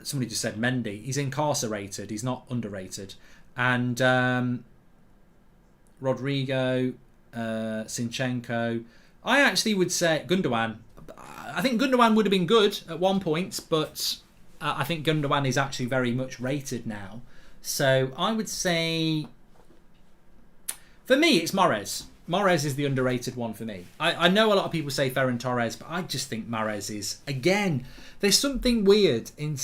Somebody just said Mendy. He's incarcerated. He's not underrated. And Rodrigo, Sinchenko. I actually would say Gundogan. I think Gundogan would have been good at one point, but I think Gundogan is actually very much rated now. So I would say, for me, it's Mahrez. Mahrez is the underrated one for me. I know a lot of people say Ferran Torres, but I just think Mahrez is, again, there's something weird in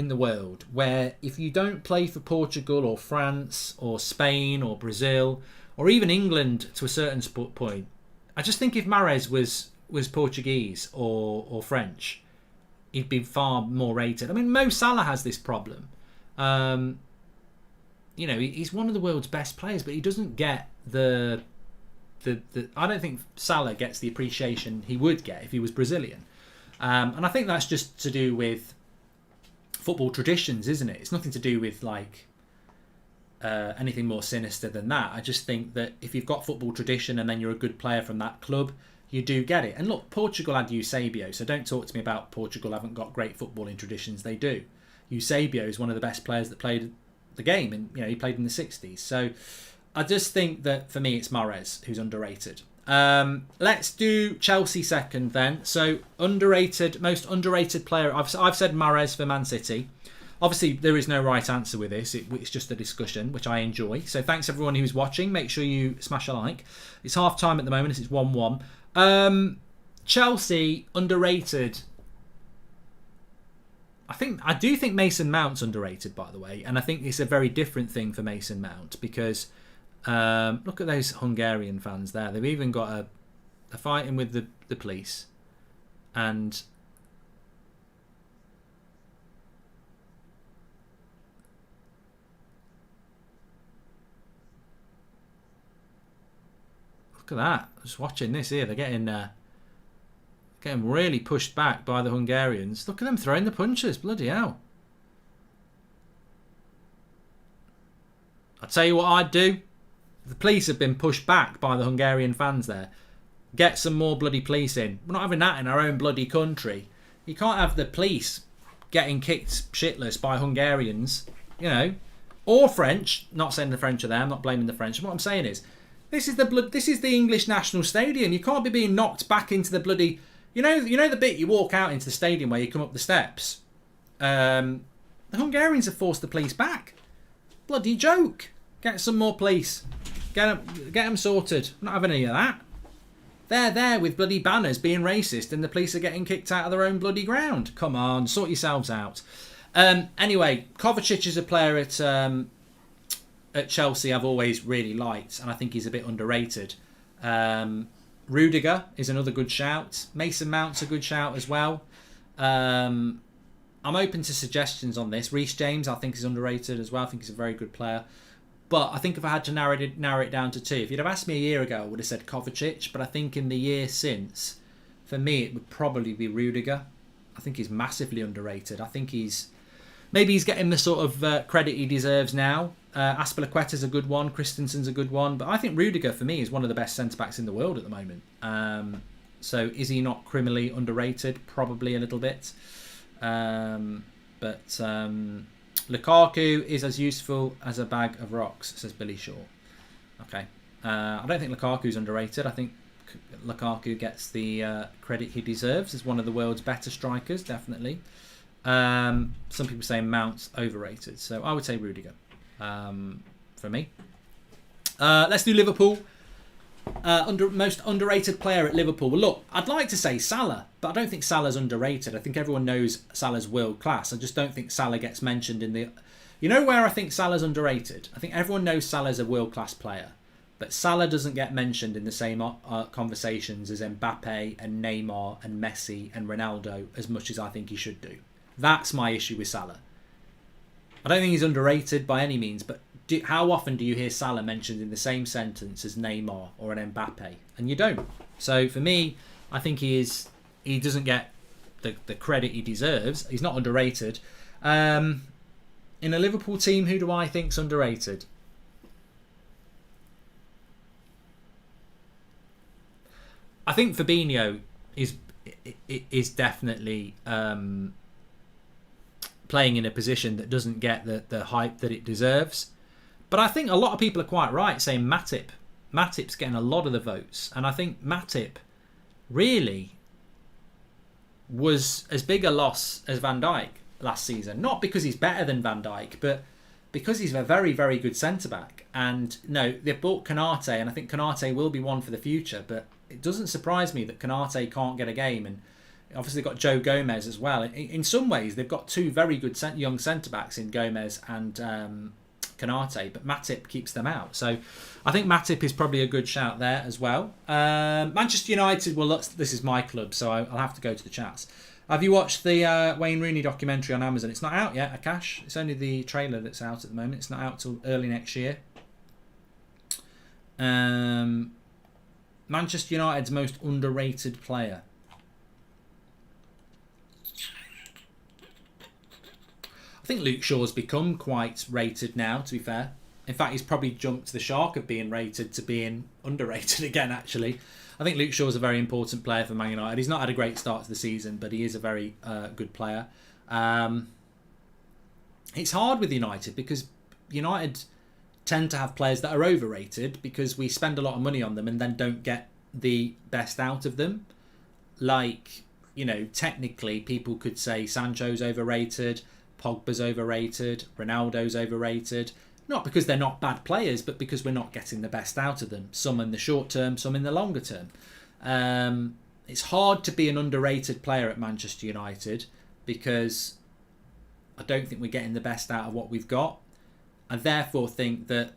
the world where if you don't play for Portugal or France or Spain or Brazil or even England to a certain point, I just think if Mahrez was Portuguese or French, he'd be far more rated. I mean, Mo Salah has this problem. He's one of the world's best players, but he doesn't get the I don't think Salah gets the appreciation he would get if he was Brazilian. And I think that's just to do with football traditions, isn't it? It's nothing to do with anything more sinister than that. I just think that if you've got football tradition and then you're a good player from that club, you do get it. And look, Portugal had Eusebio, so don't talk to me about Portugal haven't got great footballing traditions. They do. Eusebio is one of the best players that played the game, and he played in the 60s. So I just think that for me it's Mahrez who's underrated. Let's do Chelsea second then. So most underrated player. I've said Mahrez for Man City. Obviously, there is no right answer with this. It's just a discussion, which I enjoy. So thanks everyone who's watching. Make sure you smash a like. It's half time at the moment. It's 1-1. Chelsea underrated. I do think Mason Mount's underrated, by the way, and I think it's a very different thing for Mason Mount because look at those Hungarian fans there. They've even got a fighting with the police, and look at that. Just watching this here, they're getting really pushed back by the Hungarians. Look at them throwing the punches. Bloody hell. I'll tell you what I'd do. The police have been pushed back by the Hungarian fans there. Get some more bloody police in. We're not having that in our own bloody country. You can't have the police getting kicked shitless by Hungarians, or French. Not saying the French are there. I'm not blaming the French. What I'm saying is, this is the English National Stadium. You can't be being knocked back into the bloody... You know the bit you walk out into the stadium where you come up the steps? The Hungarians have forced the police back. Bloody joke. Get some more police. Get them sorted. I'm not having any of that. They're there with bloody banners being racist and the police are getting kicked out of their own bloody ground. Come on, sort yourselves out. Anyway, Kovacic is a player at Chelsea I've always really liked, and I think he's a bit underrated. Rudiger is another good shout. Mason Mount's a good shout as well. I'm open to suggestions on this. Reece James I think is underrated as well. I think he's a very good player. But I think if I had to narrow it down to two, if you'd have asked me a year ago, I would have said Kovacic. But I think in the year since, for me, it would probably be Rudiger. I think he's massively underrated. I think he's getting the sort of credit he deserves now. Aspilicueta's a good one. Christensen's a good one. But I think Rudiger, for me, is one of the best centre-backs in the world at the moment. So is he not criminally underrated? Probably a little bit. But Lukaku is as useful as a bag of rocks, says Billy Shaw. Okay. I don't think Lukaku's underrated. I think Lukaku gets the credit he deserves as one of the world's better strikers, definitely. Some people say Mount's overrated. So I would say Rudiger for me. Let's do Liverpool. Most underrated player at Liverpool. Well, look, I'd like to say Salah, but I don't think Salah's underrated. I think everyone knows Salah's world class. I just don't think Salah gets mentioned in the... You know where I think Salah's underrated? I think everyone knows Salah's a world class player, but Salah doesn't get mentioned in the same conversations as Mbappe and Neymar and Messi and Ronaldo as much as I think he should do. That's my issue with Salah. I don't think he's underrated by any means, but how often do you hear Salah mentioned in the same sentence as Neymar or an Mbappe? And you don't. So for me, I think he doesn't get the credit he deserves. He's not underrated. In a Liverpool team, who do I think's underrated? I think Fabinho is definitely playing in a position that doesn't get the hype that it deserves. But I think a lot of people are quite right saying Matip. Matip's getting a lot of the votes. And I think Matip really was as big a loss as Van Dijk last season. Not because he's better than Van Dijk, but because he's a very, very good centre-back. And no, they've bought Konate, and I think Konate will be one for the future. But it doesn't surprise me that Konate can't get a game. And obviously they've got Joe Gomez as well. In some ways, they've got two very good young centre-backs in Gomez and Konate, but Matip keeps them out. So I think Matip is probably a good shout there as well. Manchester United, well, this is my club, so I'll have to go to the chats. Have you watched the Wayne Rooney documentary on Amazon? It's not out yet, Akash. It's only the trailer that's out at the moment. It's not out till early next year. Manchester United's most underrated player. I think Luke Shaw's become quite rated now, to be fair. In fact, he's probably jumped the shark of being rated to being underrated again, actually. I think Luke Shaw's a very important player for Man United. He's not had a great start to the season, but he is a very good player. It's hard with United because United tend to have players that are overrated because we spend a lot of money on them and then don't get the best out of them. Like, technically people could say Sancho's overrated, Pogba's overrated, Ronaldo's overrated. Not because they're not bad players, but because we're not getting the best out of them. Some in the short term, some in the longer term. It's hard to be an underrated player at Manchester United because I don't think we're getting the best out of what we've got. I therefore think that...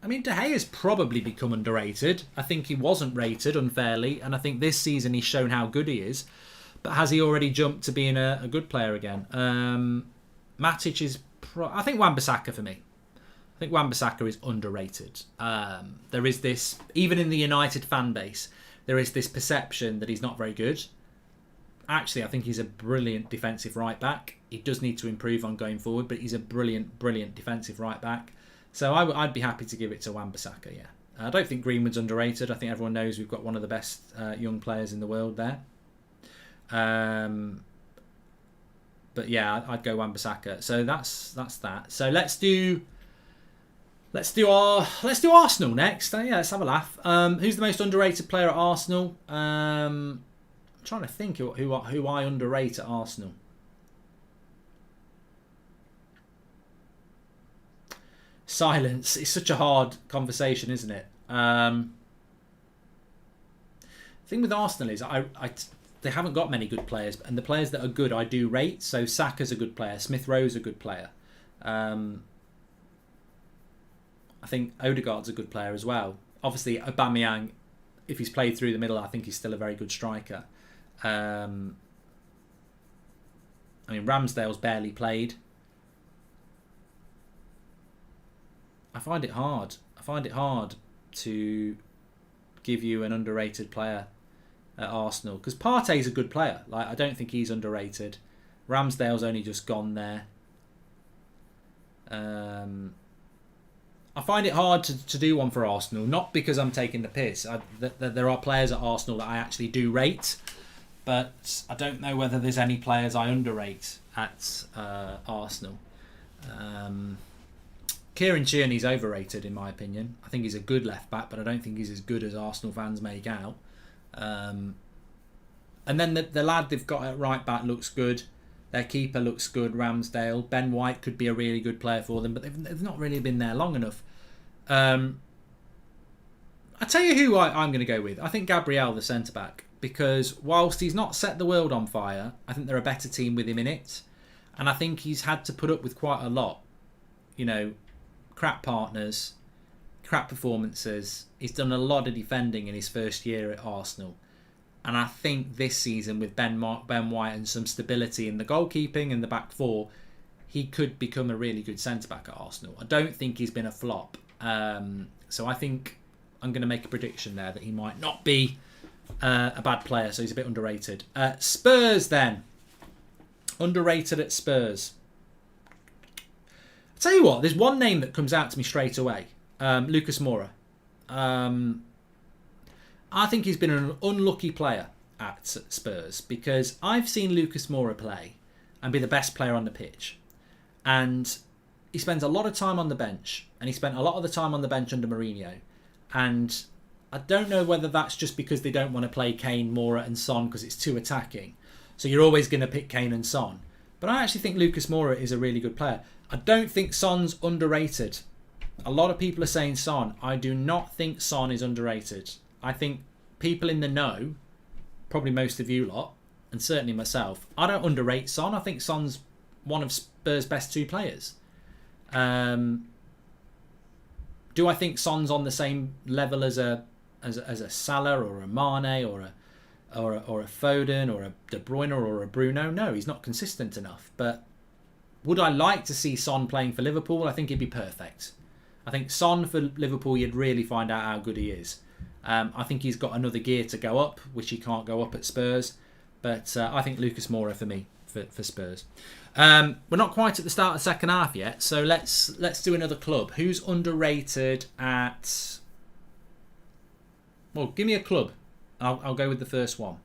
De Gea's probably become underrated. I think he wasn't rated unfairly, and I think this season he's shown how good he is. But has he already jumped to being a good player again? Matic is... I think Wan-Bissaka for me. I think Wan-Bissaka is underrated. There is this, even in the United fan base, there is this perception that he's not very good. Actually, I think he's a brilliant defensive right back. He does need to improve on going forward, but he's a brilliant, brilliant defensive right back. So I'd be happy to give it to Wan-Bissaka, yeah. I don't think Greenwood's underrated. I think everyone knows we've got one of the best young players in the world there. But yeah, I'd go Wan-Bissaka. So that's that. So let's do Arsenal next. Yeah, let's have a laugh. Who's the most underrated player at Arsenal? I'm trying to think who I underrate at Arsenal. Silence. It's such a hard conversation, isn't it? The thing with Arsenal is they haven't got many good players, and the players that are good I do rate. So Saka's a good player, Smith Rowe's a good player. I think Odegaard's a good player as well. Obviously Aubameyang, if he's played through the middle, I think he's still a very good striker. Ramsdale's barely played. I find it hard to give you an underrated player at Arsenal, because Partey's a good player. I don't think he's underrated. Ramsdale's only just gone there. I find it hard to do one for Arsenal, not because I'm taking the piss. There are players at Arsenal that I actually do rate, but I don't know whether there's any players I underrate at Arsenal. Kieran Tierney's overrated in my opinion. I think he's a good left back, but I don't think he's as good as Arsenal fans make out. And then the lad they've got at right back looks good. Their keeper looks good, Ramsdale. Ben White could be a really good player for them, but they've not really been there long enough. I tell you who I'm going to go with. I think Gabriel, the centre-back, because whilst he's not set the world on fire, I think they're a better team with him in it. And I think he's had to put up with quite a lot. Crap partners, crap performances. He's done a lot of defending in his first year at Arsenal. And I think this season with Ben White and some stability in the goalkeeping and the back four, he could become a really good centre-back at Arsenal. I don't think he's been a flop. So I think I'm going to make a prediction there that he might not be a bad player, so he's a bit underrated. Spurs then. Underrated at Spurs. I'll tell you what, there's one name that comes out to me straight away. Lucas Moura. I think he's been an unlucky player at Spurs because I've seen Lucas Moura play and be the best player on the pitch. And he spends a lot of time on the bench, and he spent a lot of the time on the bench under Mourinho. And I don't know whether that's just because they don't want to play Kane, Moura and Son because it's too attacking. So you're always going to pick Kane and Son. But I actually think Lucas Moura is a really good player. I don't think Son's underrated. A lot of people are saying Son. I do not think Son is underrated. I think people in the know, probably most of you lot, and certainly myself, I don't underrate Son. I think Son's one of Spurs' best two players. Do I think Son's on the same level as a Salah or a Mane or a Foden or a De Bruyne or a Bruno? No, he's not consistent enough. But would I like to see Son playing for Liverpool? I think he'd be perfect. I think Son for Liverpool, you'd really find out how good he is. I think he's got another gear to go up, which he can't go up at Spurs. But I think Lucas Moura for me, for Spurs. We're not quite at the start of the second half yet, so let's do another club. Who's underrated at... Well, give me a club. I'll go with the first one.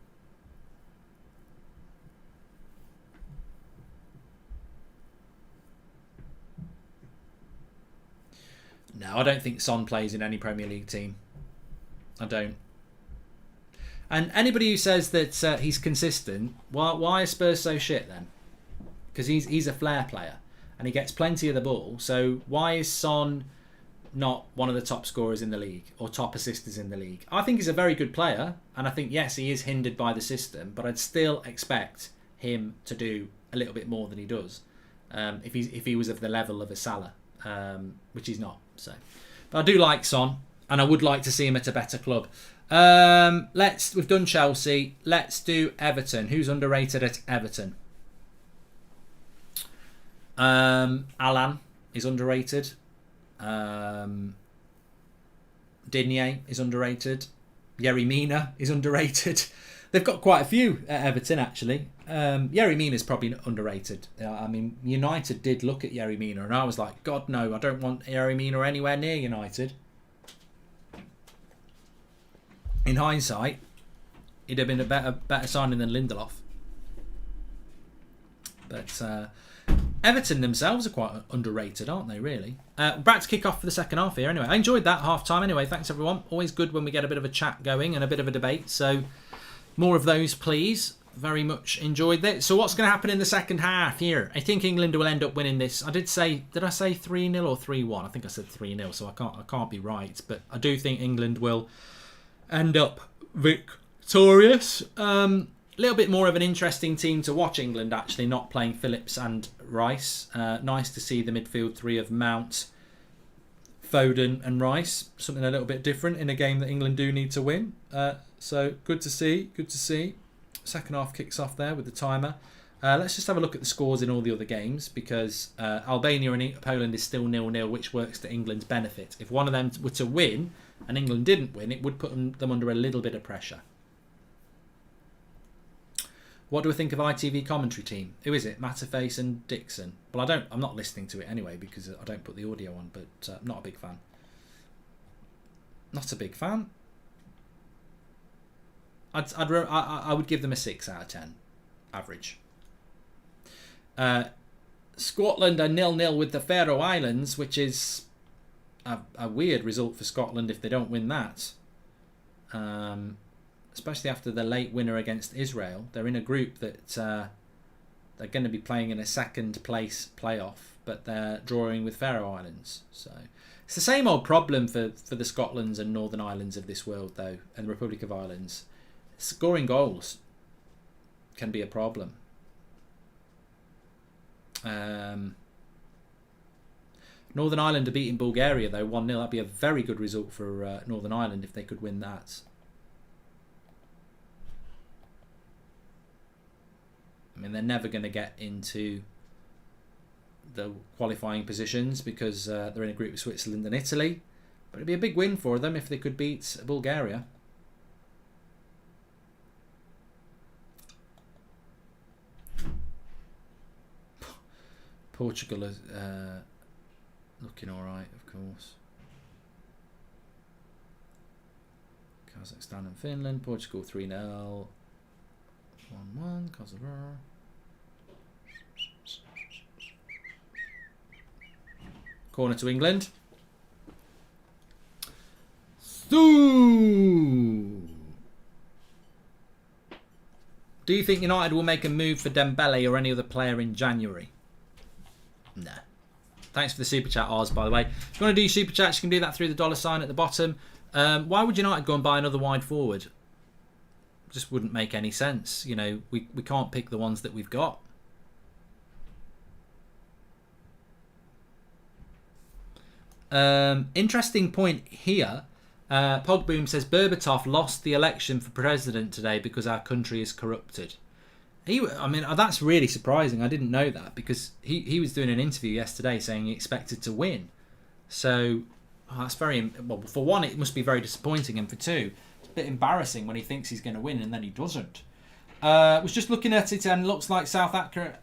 No, I don't think Son plays in any Premier League team. I don't. And anybody who says that he's consistent, why are Spurs so shit then? Because he's a flair player and he gets plenty of the ball. So why is Son not one of the top scorers in the league or top assisters in the league? I think he's a very good player, and I think yes, he is hindered by the system, but I'd still expect him to do a little bit more than he does if he was of the level of a Salah, which he's not. So, but I do like Son, and I would like to see him at a better club. We've done Chelsea. Let's do Everton. Who's underrated at Everton? Alan is underrated. Digne is underrated. Yerry Mina is underrated. They've got quite a few at Everton, actually. Yerry Mina is probably underrated. I mean, United did look at Yerry Mina, and I was like, God, no, I don't want Yerry Mina anywhere near United. In hindsight, he'd have been a better signing than Lindelof. But Everton themselves are quite underrated, aren't they, really? Back to kick off for the second half here, anyway. I enjoyed that half-time anyway. Thanks, everyone. Always good when we get a bit of a chat going and a bit of a debate. So more of those, please. Very much enjoyed that. So what's going to happen in the second half here? I think England will end up winning this. Did I say 3-0 or 3-1? I think I said 3-0, so I can't be right. But I do think England will end up victorious. Little bit more of an interesting team to watch, England, actually, not playing Phillips and Rice. Nice to see the midfield three of Mount, Foden and Rice. Something a little bit different in a game that England do need to win. So good to see. Second half kicks off there with the timer. Let's just have a look at the scores in all the other games, because Albania and Poland is still 0-0, which works to England's benefit. If one of them were to win and England didn't win, it would put them under a little bit of pressure. What do we think of ITV commentary team? Who is it? Mataface and Dixon. Well, I'm not listening to it anyway because I don't put the audio on, but I'm not a big fan. Not a big fan. I would give them a 6 out of 10. Average. Scotland are 0-0 with the Faroe Islands, which is a weird result for Scotland if they don't win that. Especially after the late winner against Israel. They're in a group that they're going to be playing in a second place playoff, but they're drawing with Faroe Islands. So it's the same old problem for the Scotlands and Northern Islands of this world, though, and the Republic of Ireland. Scoring goals can be a problem. Northern Ireland are beating Bulgaria, though, 1-0. That'd be a very good result for Northern Ireland if they could win that. I mean, they're never going to get into the qualifying positions because they're in a group with Switzerland and Italy. But it'd be a big win for them if they could beat Bulgaria. Portugal is looking alright, of course. Kazakhstan and Finland. Portugal 3-0. 1-1. Kosovo. Corner to England. Do you think United will make a move for Dembele or any other player in January? No. Thanks for the super chat, Oz, by the way. If you want to do super chats, you can do that through the $sign at the bottom. Why would United go and buy another wide forward? Just wouldn't make any sense. You know, we can't pick the ones that we've got. Interesting point here. Pogboom says Berbatov lost the election for president today because our country is corrupted. I mean, that's really surprising. I didn't know that because he was doing an interview yesterday saying he expected to win. So that's very well. For one, it must be very disappointing, and for two, it's a bit embarrassing when he thinks he's going to win and then he doesn't. Was just looking at it and looks like South Africa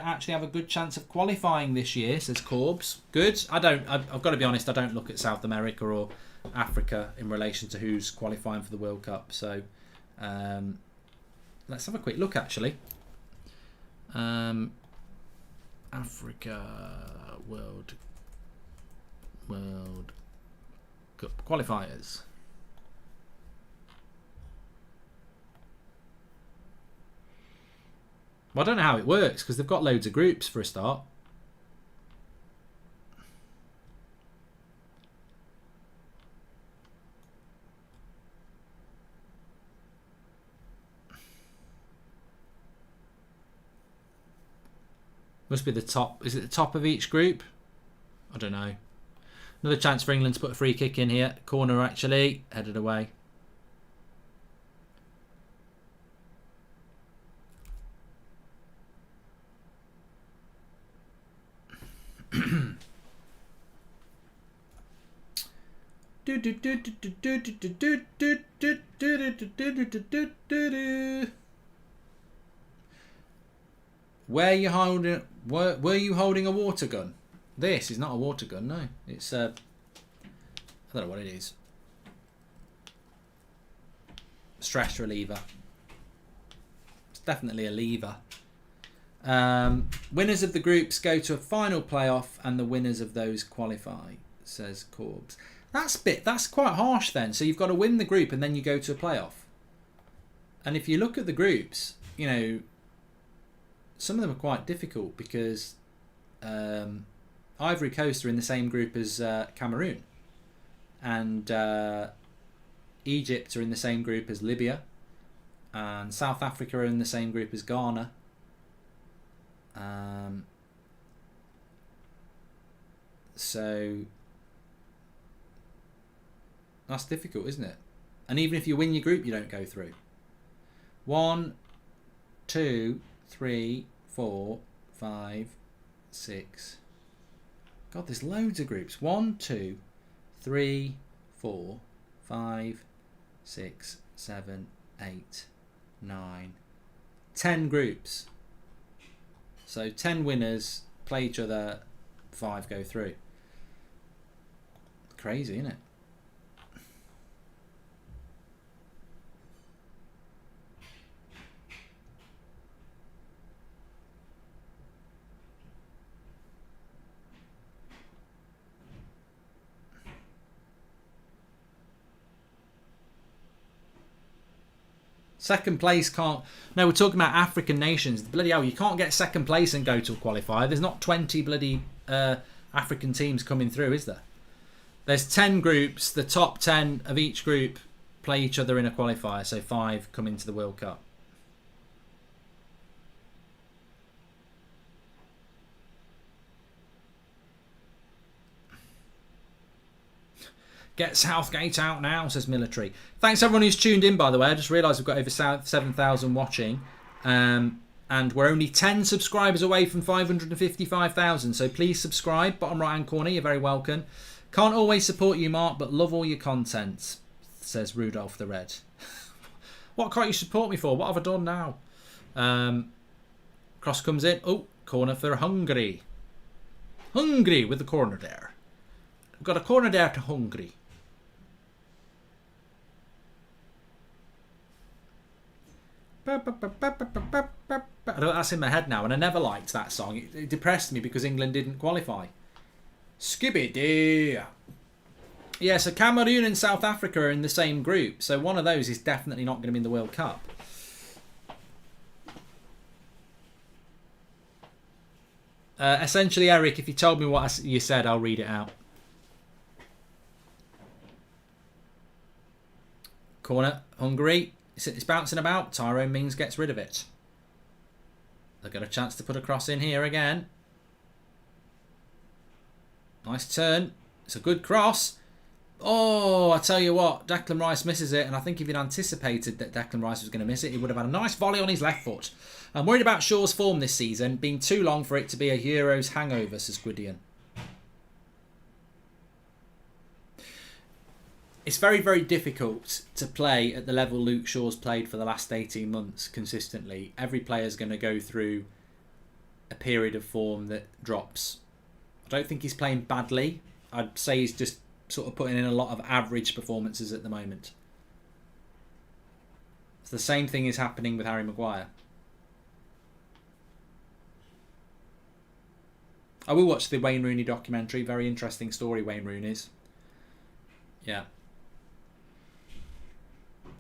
actually have a good chance of qualifying this year, says Corbs. Good. I've got to be honest, I don't look at South America or Africa in relation to who's qualifying for the World Cup. So let's have a quick look actually. Africa World World Cup qualifiers. Well, I don't know how it works because they've got loads of groups for a start. Must be the top. Is it the top of each group? I don't know. Another chance for England to put a free kick in here. Corner actually. Headed away. Were you holding a water gun? This is not a water gun, no. It's I don't know what it is. Stress reliever. It's definitely a lever. Winners of the groups go to a final playoff, and the winners of those qualify, says Corbs. That's quite harsh then. So you've got to win the group and then you go to a playoff. And if you look at the groups, you know, some of them are quite difficult because Ivory Coast are in the same group as Cameroon, and Egypt are in the same group as Libya, and South Africa are in the same group as Ghana. So that's difficult, isn't it? And even if you win your group, you don't go through. 1, 2, 3, 4, 5, 6. God, there's loads of groups. 1, 2, 3, 4, 5, 6, 7, 8, 9, 10 groups. So 10 winners play each other, 5 go through. Crazy, isn't it? Second place can't... No, we're talking about African nations. Bloody hell, you can't get second place and go to a qualifier. There's not 20 bloody African teams coming through, is there? There's 10 groups. The top 10 of each group play each other in a qualifier. So 5 come into the World Cup. Get Southgate out now, says Military. Thanks everyone who's tuned in, by the way. I just realised we've got over 7,000 watching. And we're only 10 subscribers away from 555,000. So please subscribe. Bottom right-hand corner, you're very welcome. Can't always support you, Mark, but love all your content, says Rudolph the Red. What can't you support me for? What have I done now? Cross comes in. Oh, corner for Hungary. Hungary with the corner there. We've got a corner there to Hungary. That's in my head now, and I never liked that song. It depressed me because England didn't qualify. Skibby-dee. Yeah, so Cameroon and South Africa are in the same group, so one of those is definitely not going to be in the World Cup. Essentially, Eric, if you told me what you said, I'll read it out. Corner, Hungary. It's bouncing about. Tyrone Mings gets rid of it. They've got a chance to put a cross in here again. Nice turn. It's a good cross. Oh, I tell you what, Declan Rice misses it, and I think if he'd anticipated that Declan Rice was going to miss it, he would have had a nice volley on his left foot. I'm worried about Shaw's form this season, being too long for it to be a Euros hangover, says Gwydion. It's very, very difficult to play at the level Luke Shaw's played for the last 18 months consistently. Every player's going to go through a period of form that drops. I don't think he's playing badly. I'd say he's just sort of putting in a lot of average performances at the moment. It's the same thing is happening with Harry Maguire. I will watch the Wayne Rooney documentary. Very interesting story, Wayne Rooney's. Yeah.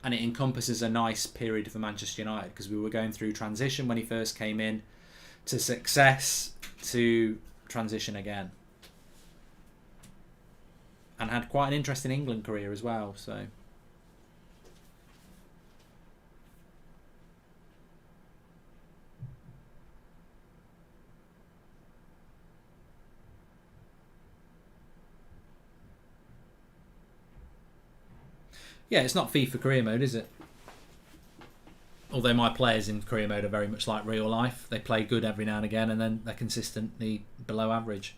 And it encompasses a nice period for Manchester United because we were going through transition when he first came in, to success, to transition again. And had quite an interesting England career as well, so... Yeah, it's not FIFA career mode, is it? Although my players in career mode are very much like real life. They play good every now and again, and then they're consistently below average.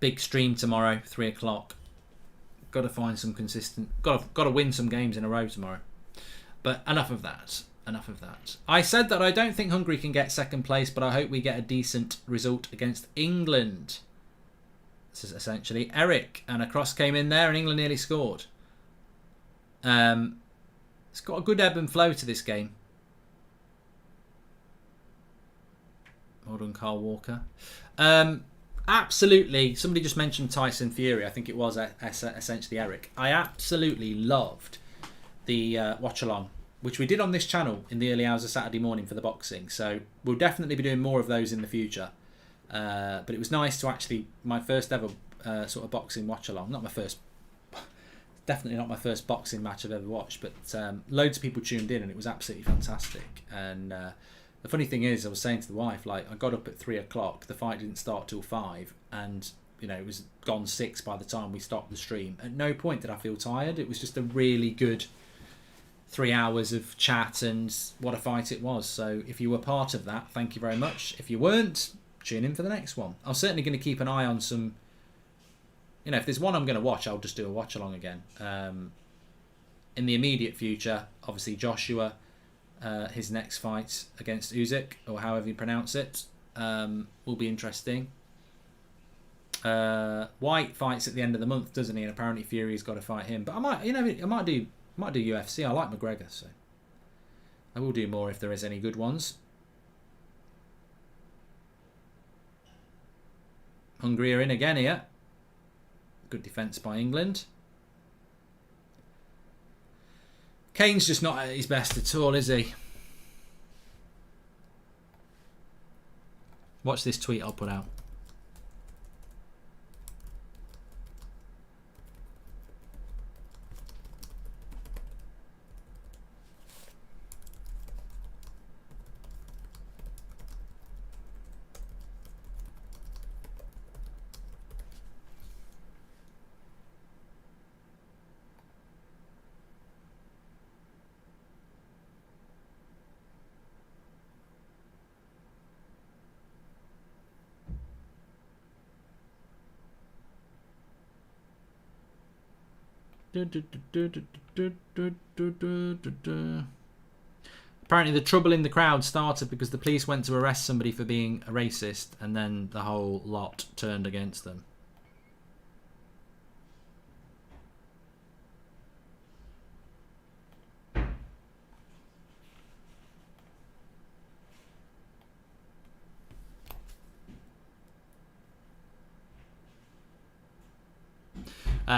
Big stream tomorrow, 3 o'clock. Got to find some consistent... Got to win some games in a row tomorrow. But enough of that. Enough of that. I said that I don't think Hungary can get second place, but I hope we get a decent result against England. This is essentially Eric. And a cross came in there, and England nearly scored. It's got a good ebb and flow to this game. Well done, Carl Walker. Absolutely. Somebody just mentioned Tyson Fury. I think it was essentially Eric. I absolutely loved the Watchalong, which we did on this channel in the early hours of Saturday morning for the boxing. So we'll definitely be doing more of those in the future. But it was nice to actually, my first ever sort of boxing Watchalong. Not my first... Definitely not my first boxing match I've ever watched, but loads of people tuned in and it was absolutely fantastic. And the funny thing is, I was saying to the wife, like, I got up at 3 o'clock, the fight didn't start till 5, and you know, it was gone 6 by the time we stopped the stream. At no point did I feel tired. It was just a really good 3 hours of chat, and what a fight it was. So if you were part of that, thank you very much. If you weren't, tune in for the next one. I'm certainly going to keep an eye on some... You know, if there's one I'm going to watch, I'll just do a watch along again. In the immediate future, obviously Joshua, his next fight against Usyk, or however you pronounce it, will be interesting. White fights at the end of the month, doesn't he? And apparently Fury's got to fight him. But I might do UFC. I like McGregor, so I will do more if there is any good ones. Hungary are in again here. Good defence by England. Kane's just not at his best at all, is he? Watch this tweet I'll put out. Apparently the trouble in the crowd started because the police went to arrest somebody for being a racist, and then the whole lot turned against them.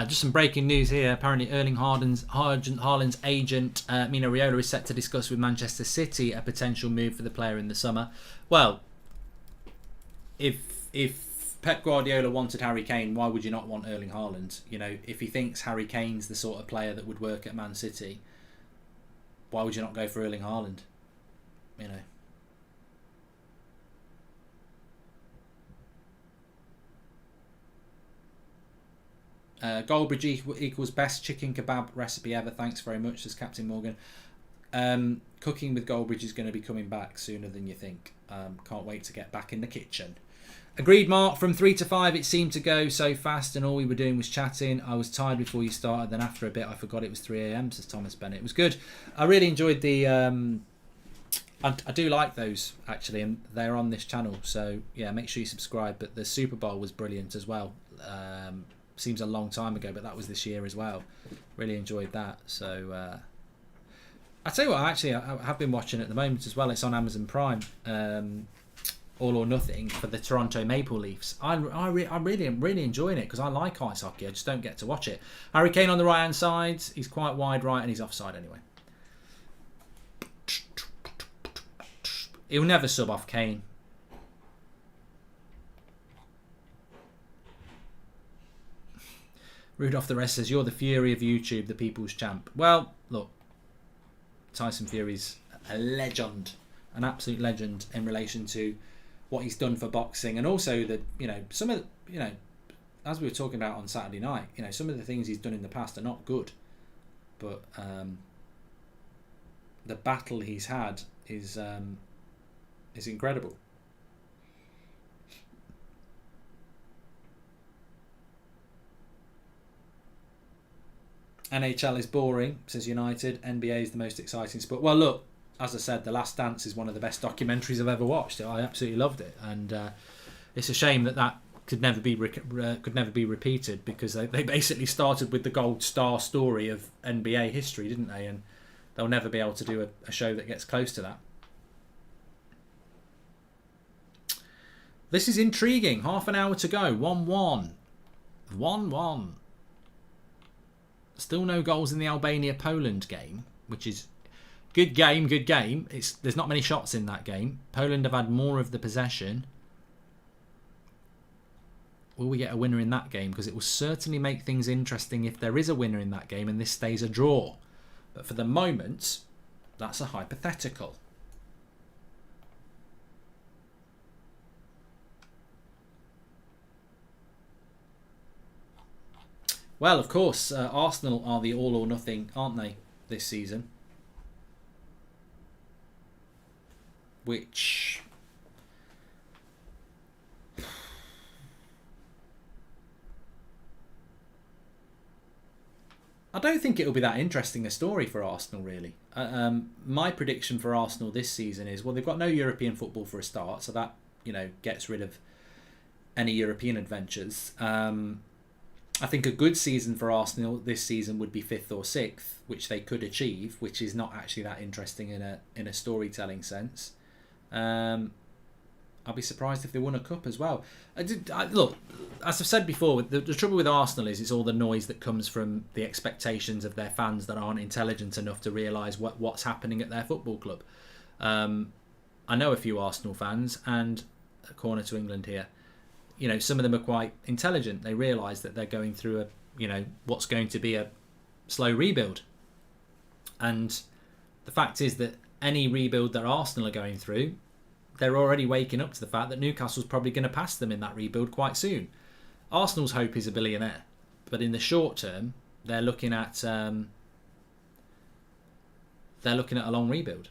Just some breaking news here. Apparently Erling Haaland's agent, Mino Raiola, is set to discuss with Manchester City a potential move for the player in the summer. Well, if Pep Guardiola wanted Harry Kane, why would you not want Erling Haaland? You know, if he thinks Harry Kane's the sort of player that would work at Man City, why would you not go for Erling Haaland? You know. Goldbridge equals best chicken kebab recipe ever. Thanks very much, says Captain Morgan. Cooking with Goldbridge is going to be coming back sooner than you think. Can't wait to get back in the kitchen. Agreed, Mark. From 3 to 5 it seemed to go so fast, and all we were doing was chatting. I was tired before you started, then after a bit I forgot it was 3 a.m, says Thomas Bennett. It was good. I really enjoyed the... I do like those, actually, and they're on this channel, so yeah, make sure you subscribe. But the Super Bowl was brilliant as well. Seems a long time ago, but that was this year as well. Really enjoyed that. So I tell you what, actually I have been watching at the moment as well. It's on Amazon Prime. All or Nothing for the Toronto Maple Leafs. I'm really enjoying it because I like ice hockey. I just don't get to watch it. Harry Kane on the right hand side. He's quite wide right and he's offside anyway. He'll never sub off Kane. Rudolph the Rest says, you're the fury of YouTube, the people's champ. Well, look, Tyson Fury's a legend, an absolute legend in relation to what he's done for boxing, and also some of the, as we were talking about on Saturday night, some of the things he's done in the past are not good, but the battle he's had is incredible. NHL is boring, says United. NBA is the most exciting sport. Well, look, as I said, The Last Dance is one of the best documentaries I've ever watched. I absolutely loved it, and it's a shame that could never be repeated, because they basically started with the gold star story of NBA history, didn't they? And they'll never be able to do a show that gets close to that. This is intriguing. Half an hour to go. 1-1. 1-1. Still no goals in the Albania-Poland game, which is good game. There's not many shots in that game. Poland have had more of the possession. Will we get a winner in that game? Because it will certainly make things interesting if there is a winner in that game and this stays a draw. But for the moment, that's a hypothetical. Well, of course, Arsenal are the all or nothing, aren't they, this season? Which... I don't think it'll be that interesting a story for Arsenal, really. My prediction for Arsenal this season is, well, they've got no European football for a start, so that, gets rid of any European adventures. I think a good season for Arsenal this season would be 5th or 6th, which they could achieve, which is not actually that interesting in a storytelling sense. I'll be surprised if they won a cup as well. Look, as I've said before, the trouble with Arsenal is it's all the noise that comes from the expectations of their fans that aren't intelligent enough to realise what's happening at their football club. I know a few Arsenal fans, and a corner to England here. Some of them are quite intelligent. They realise that they're going through what's going to be a slow rebuild. And the fact is that any rebuild that Arsenal are going through, they're already waking up to the fact that Newcastle's probably going to pass them in that rebuild quite soon. Arsenal's hope is a billionaire, but in the short term, they're looking at a long rebuild.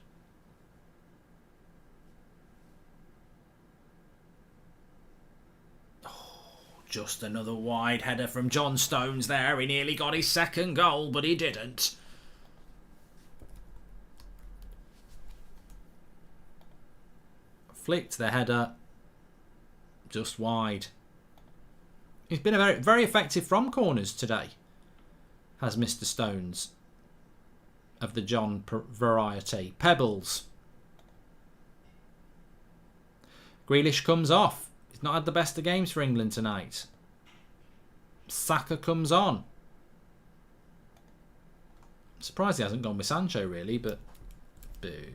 Just another wide header from John Stones there. He nearly got his second goal, but he didn't. Flicked the header just wide. He's been a very, very effective from corners today, has Mr. Stones of the John variety. Pebbles. Grealish comes off. Not had the best of games for England tonight. Saka comes on. Surprised he hasn't gone with Sancho, really, but boo.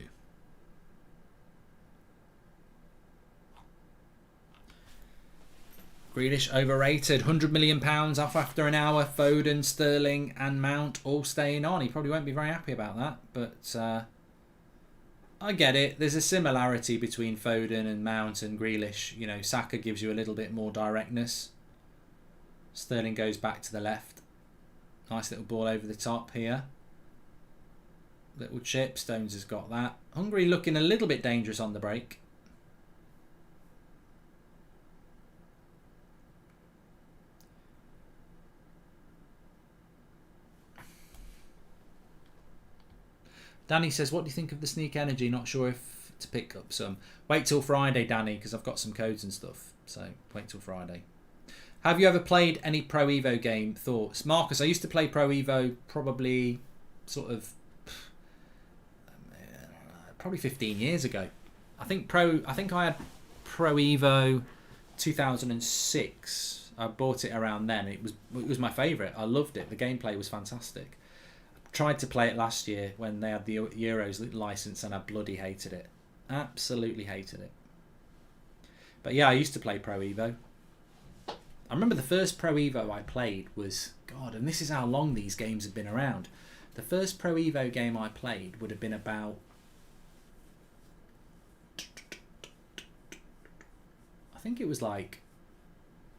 Grealish overrated. £100 million off after an hour. Foden, Sterling and Mount all staying on. He probably won't be very happy about that, but I get it. There's a similarity between Foden and Mount and Grealish. Saka gives you a little bit more directness. Sterling goes back to the left. Nice little ball over the top here. Little chip. Stones has got that. Hungary looking a little bit dangerous on the break. Danny says, what do you think of the Sneak Energy? Not sure if to pick up some. Wait till Friday, Danny, because I've got some codes and stuff. So wait till Friday. Have you ever played any Pro Evo game? Thoughts? Marcus, I used to play Pro Evo probably 15 years ago. I think I had Pro Evo 2006. I bought it around then. It was my favourite. I loved it. The gameplay was fantastic. I tried to play it last year when they had the Euros license, and I bloody hated it. Absolutely hated it. But yeah, I used to play Pro Evo. I remember the first Pro Evo I played was, God, and this is how long these games have been around. The first Pro Evo game I played would have been about, I think it was like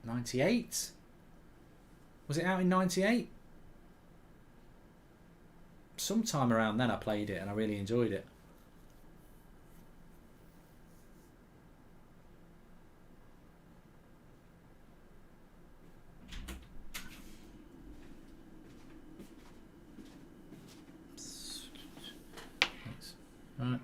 98. Was it out in 98? Sometime around then I played it and I really enjoyed it. Right.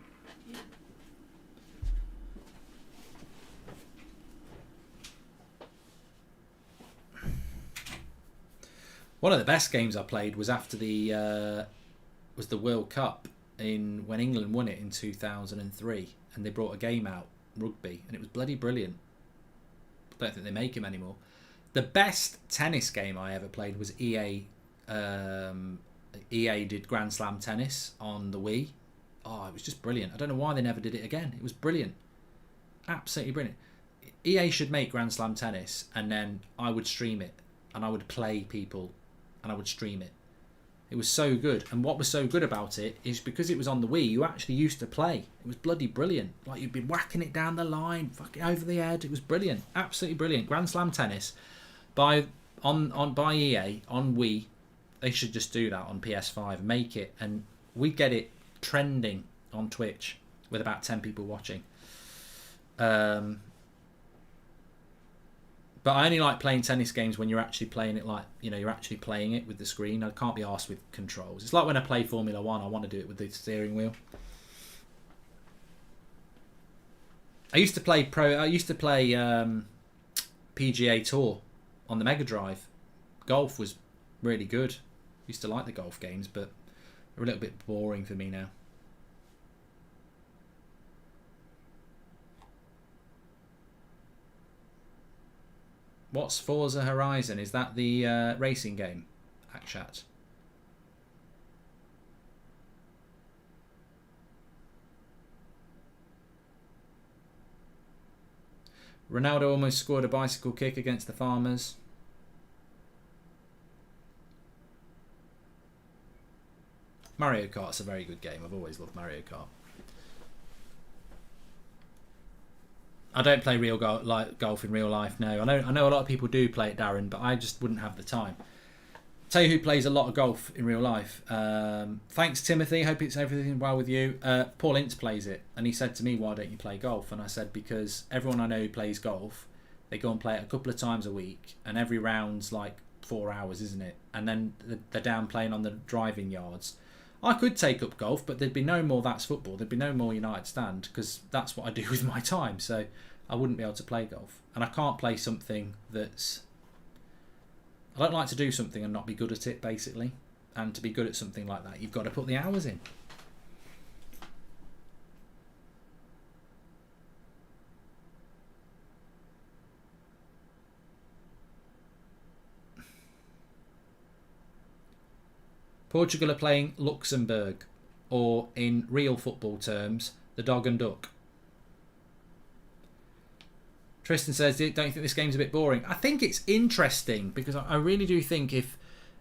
One of the best games I played was after the World Cup when England won it in 2003, and they brought a game out, rugby, and it was bloody brilliant. I don't think they make them anymore. The best tennis game I ever played was EA. EA did Grand Slam tennis on the Wii. Oh, it was just brilliant. I don't know why they never did it again. It was brilliant. Absolutely brilliant. EA should make Grand Slam tennis, and then I would stream it, and I would play people, and I would stream it. It was so good. And what was so good about it is because it was on the Wii, you actually used to play. It was bloody brilliant. Like, you'd be whacking it down the line, fucking over the head. It was brilliant. Absolutely brilliant. Grand Slam tennis by EA on Wii. They should just do that on PS5, make it, and we'd get it trending on Twitch with about 10 people watching. But I only like playing tennis games when you're actually playing it, like, you know, you're actually playing it with the screen. I can't be arsed with controls. It's like when I play Formula 1, I want to do it with the steering wheel. I used to play PGA Tour on the Mega Drive. Golf was really good. Used to like the golf games, but they're a little bit boring for me now. What's Forza Horizon? Is that the racing game? Akshat. Ronaldo almost scored a bicycle kick against the Farmers. Mario Kart's a very good game. I've always loved Mario Kart. I don't play real golf in real life. No, I know a lot of people do play it, Darren, but I just wouldn't have the time. Tell you who plays a lot of golf in real life. Thanks, Timothy. Hope it's everything well with you. Paul Ince plays it, and he said to me, "Why don't you play golf?" And I said, because everyone I know who plays golf, they go and play it a couple of times a week, and every round's like 4 hours, isn't it? And then they're down playing on the driving yards. I could take up golf, but there'd be no more That's Football. There'd be no more United Stand, because that's what I do with my time. So I wouldn't be able to play golf. And I can't play something that's... I don't like to do something and not be good at it, basically. And to be good at something like that, you've got to put the hours in. Portugal are playing Luxembourg, or in real football terms, the dog and duck. Tristan says, don't you think this game's a bit boring? I think it's interesting, because I really do think if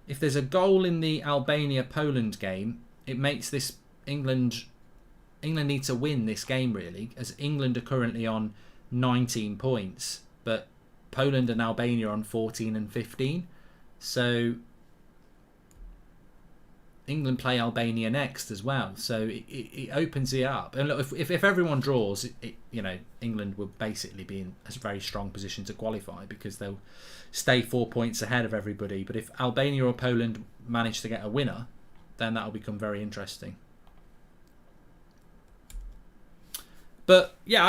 there's a goal in the Albania-Poland game, it makes this England need to win this game, really, as England are currently on 19 points, but Poland and Albania are on 14 and 15. So England play Albania next as well, so it opens it up. And look, if everyone draws, England will basically be in a very strong position to qualify, because they'll stay 4 points ahead of everybody. But if Albania or Poland manage to get a winner, then that'll become very interesting. But yeah,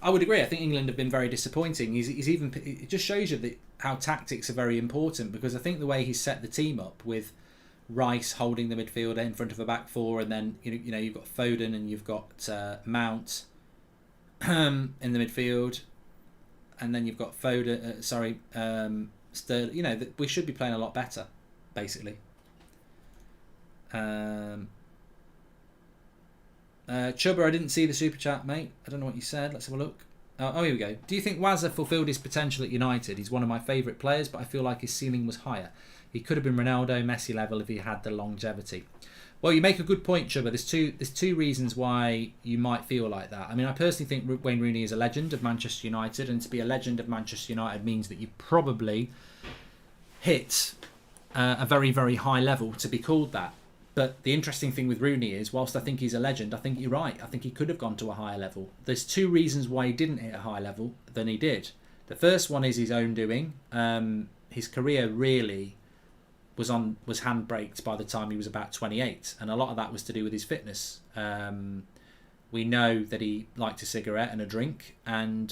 I would agree. I think England have been very disappointing. It just shows you how tactics are very important, because I think the way he's set the team up with Rice holding the midfield in front of a back four, and then you've got Foden and you've got Mount in the midfield, and then you've got Foden. Sterling. You know, we should be playing a lot better, basically. Chubber, I didn't see the super chat, mate. I don't know what you said. Let's have a look. Oh, here we go. Do you think Wazza fulfilled his potential at United? He's one of my favourite players, but I feel like his ceiling was higher. He could have been Ronaldo, Messi level if he had the longevity. Well, you make a good point, Chubba. There's two reasons why you might feel like that. I mean, I personally think Wayne Rooney is a legend of Manchester United, and to be a legend of Manchester United means that you probably hit a very, very high level to be called that. But the interesting thing with Rooney is, whilst I think he's a legend, I think you're right. I think he could have gone to a higher level. There's two reasons why he didn't hit a high level than he did. The first one is his own doing. His career really was handbraked by the time he was about 28, and a lot of that was to do with his fitness. We know that he liked a cigarette and a drink, and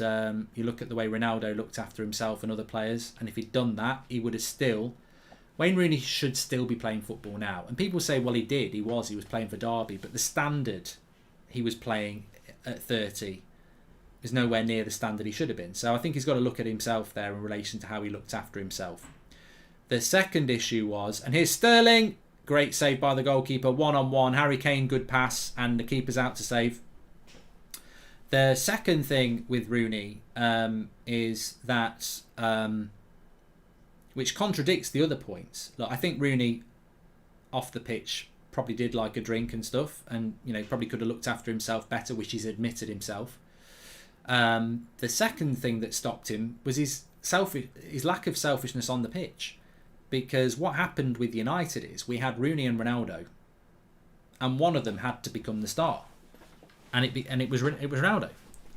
you look at the way Ronaldo looked after himself and other players, and if he'd done that, he would have still... Wayne Rooney should still be playing football now. And people say, well, he did. He was playing for Derby. But the standard he was playing at 30 is nowhere near the standard he should have been. So I think he's got to look at himself there in relation to how he looked after himself. The second issue was, and here's Sterling, great save by the goalkeeper, 1-on-1. Harry Kane, good pass, and the keeper's out to save. The second thing with Rooney is that... which contradicts the other points. Look, I think Rooney, off the pitch, probably did like a drink and stuff, and probably could have looked after himself better, which he's admitted himself. The second thing that stopped him was his lack of selfishness on the pitch, because what happened with United is we had Rooney and Ronaldo, and one of them had to become the star, and it was Ronaldo,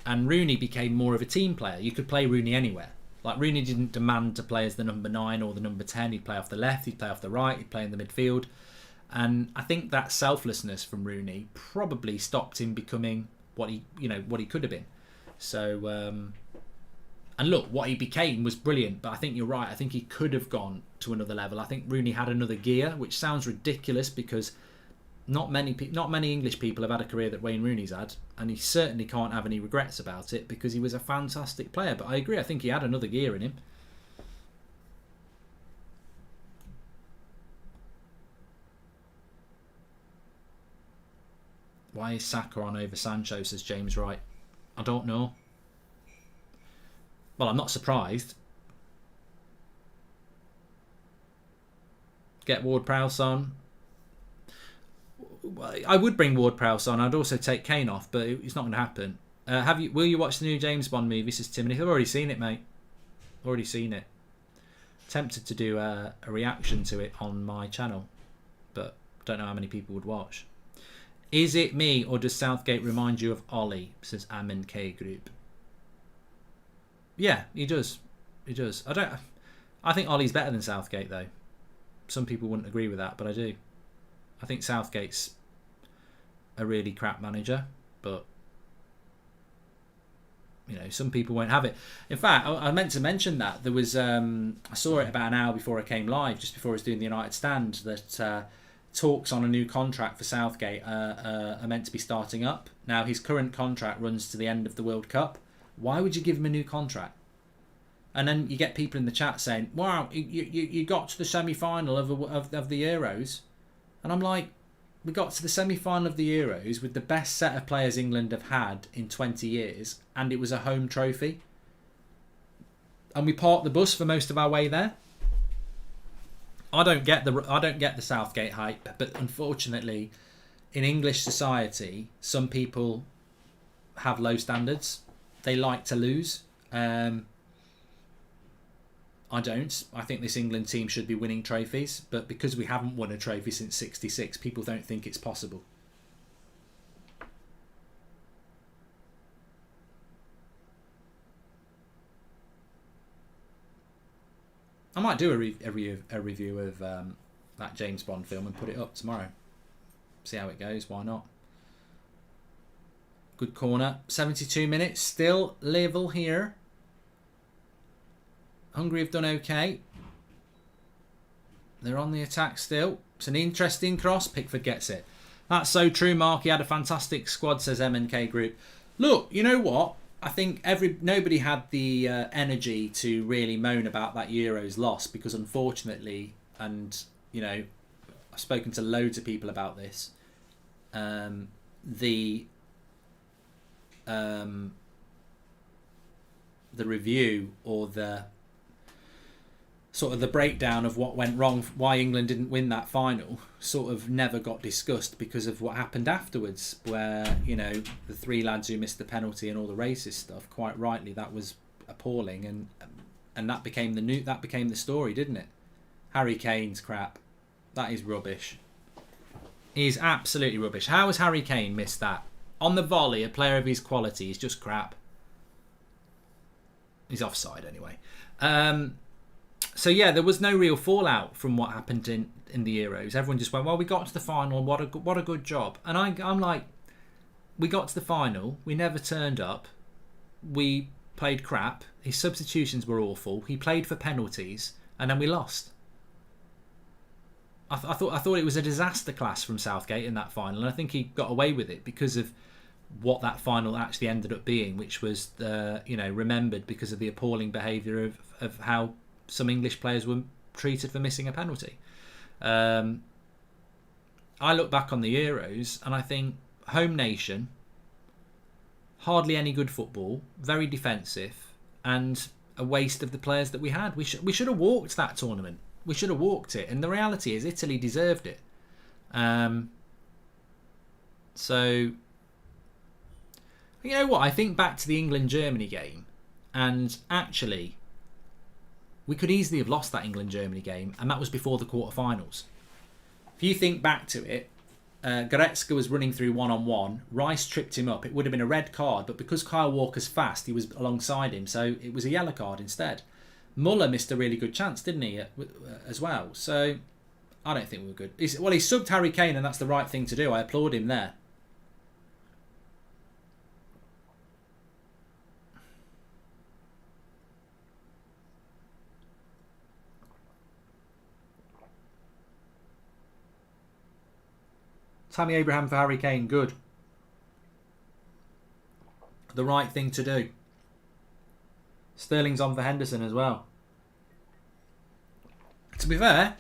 and Rooney became more of a team player. You could play Rooney anywhere. Like, Rooney didn't demand to play as the number 9 or the number 10. He'd play off the left, he'd play off the right, he'd play in the midfield. And I think that selflessness from Rooney probably stopped him becoming what he could have been. So, and look, what he became was brilliant, but I think you're right. I think he could have gone to another level. I think Rooney had another gear, which sounds ridiculous because not many English people have had a career that Wayne Rooney's had, and he certainly can't have any regrets about it because he was a fantastic player. But I agree, I think he had another gear in him. Why is Saka on over Sancho, says James Wright? I don't know. Well, I'm not surprised. Get Ward-Prowse on. I would bring Ward-Prowse on. I'd also take Kane off, but it's not going to happen. Will you watch the new James Bond movie? Says Timothy. I've already seen it, mate. Already seen it. Tempted to do a reaction to it on my channel, but don't know how many people would watch. Is it me, or does Southgate remind you of Ollie? Says Amin K Group. Yeah, he does. He does. I think Ollie's better than Southgate, though. Some people wouldn't agree with that, but I do. I think Southgate's a really crap manager, but some people won't have it. In fact, I meant to mention that there was I saw it about an hour before I came live, just before I was doing the United Stand, that talks on a new contract for Southgate are meant to be starting up. Now, his current contract runs to the end of the World Cup. Why would you give him a new contract? And then you get people in the chat saying, "Wow, you got to the semi-final of the Euros." And I'm like, we got to the semi-final of the Euros with the best set of players England have had in 20 years, and it was a home trophy. And we parked the bus for most of our way there. I don't get the Southgate hype, but unfortunately, in English society, some people have low standards. They like to lose. I don't. I think this England team should be winning trophies, but because we haven't won a trophy since '66, people don't think it's possible. I might do a review of that James Bond film and put it up tomorrow. See how it goes. Why not? Good corner. 72 minutes. Still level here. Hungary have done okay. They're on the attack still. It's an interesting cross. Pickford gets it. That's so true, Mark. He had a fantastic squad, says MNK Group. Look, you know what? I think nobody had the energy to really moan about that Euros loss, because unfortunately, and you know, I've spoken to loads of people about this. The review, or the sort of the breakdown of what went wrong, why England didn't win that final, sort of never got discussed because of what happened afterwards, where, you know, the three lads who missed the penalty and all the racist stuff, quite rightly, that was appalling, and that became the story, didn't it? Harry Kane's crap. That is rubbish. He's absolutely rubbish. How has Harry Kane missed that? On the volley, a player of his quality is just crap. He's offside anyway. So yeah, there was no real fallout from what happened in the Euros. Everyone just went, well, we got to the final. What a good job. And I'm like, we got to the final. We never turned up. We played crap. His substitutions were awful. He played for penalties, and then we lost. I thought it was a disaster class from Southgate in that final, and I think he got away with it because of what that final actually ended up being, which was remembered because of the appalling behaviour of how some English players were treated for missing a penalty. I look back on the Euros and I think home nation, hardly any good football, very defensive, and a waste of the players that we had. We should have walked that tournament. We should have walked it, and the reality is Italy deserved it. So, you know what? I think back to the England-Germany game, and actually, we could easily have lost that England-Germany game, and that was before the quarterfinals. If you think back to it, Goretzka was running through one-on-one. Rice tripped him up. It would have been a red card, but because Kyle Walker's fast, he was alongside him, so it was a yellow card instead. Muller missed a really good chance, didn't he, as well? So, I don't think we were good. He subbed Harry Kane, and that's the right thing to do. I applaud him there. Tammy Abraham for Harry Kane, good. The right thing to do. Sterling's on for Henderson as well. To be fair,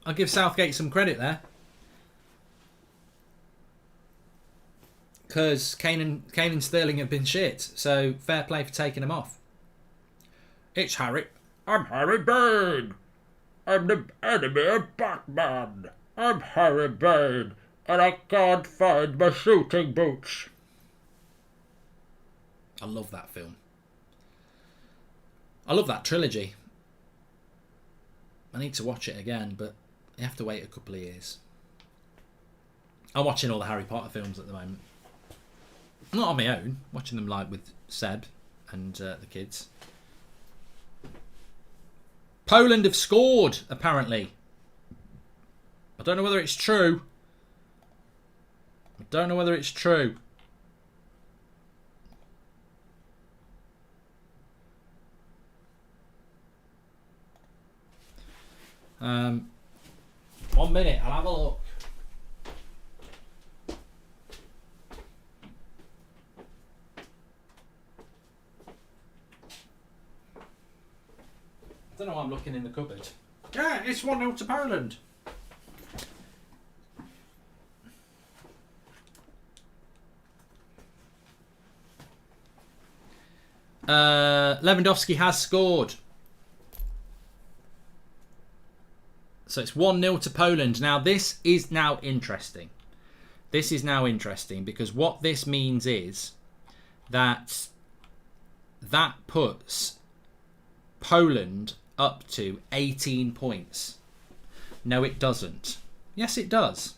I'll give Southgate some credit there, because Kane and Sterling have been shit, so fair play for taking them off. It's Harry. I'm Harry Bane. I'm the enemy of Batman. I'm Harry Bane, and I can't find my shooting boots. I love that film. I love that trilogy. I need to watch it again, but you have to wait a couple of years. I'm watching all the Harry Potter films at the moment. Not on my own, watching them like with Seb and the kids. Poland have scored, apparently. I don't know whether it's true. One minute, I'll have a look. I don't know why I'm looking in the cupboard. Yeah, it's 1-0 to Poland. Lewandowski has scored. So it's 1-0 to Poland. Now this is now interesting. Because what this means is that puts Poland up to 18 points. No, it doesn't. Yes, it does.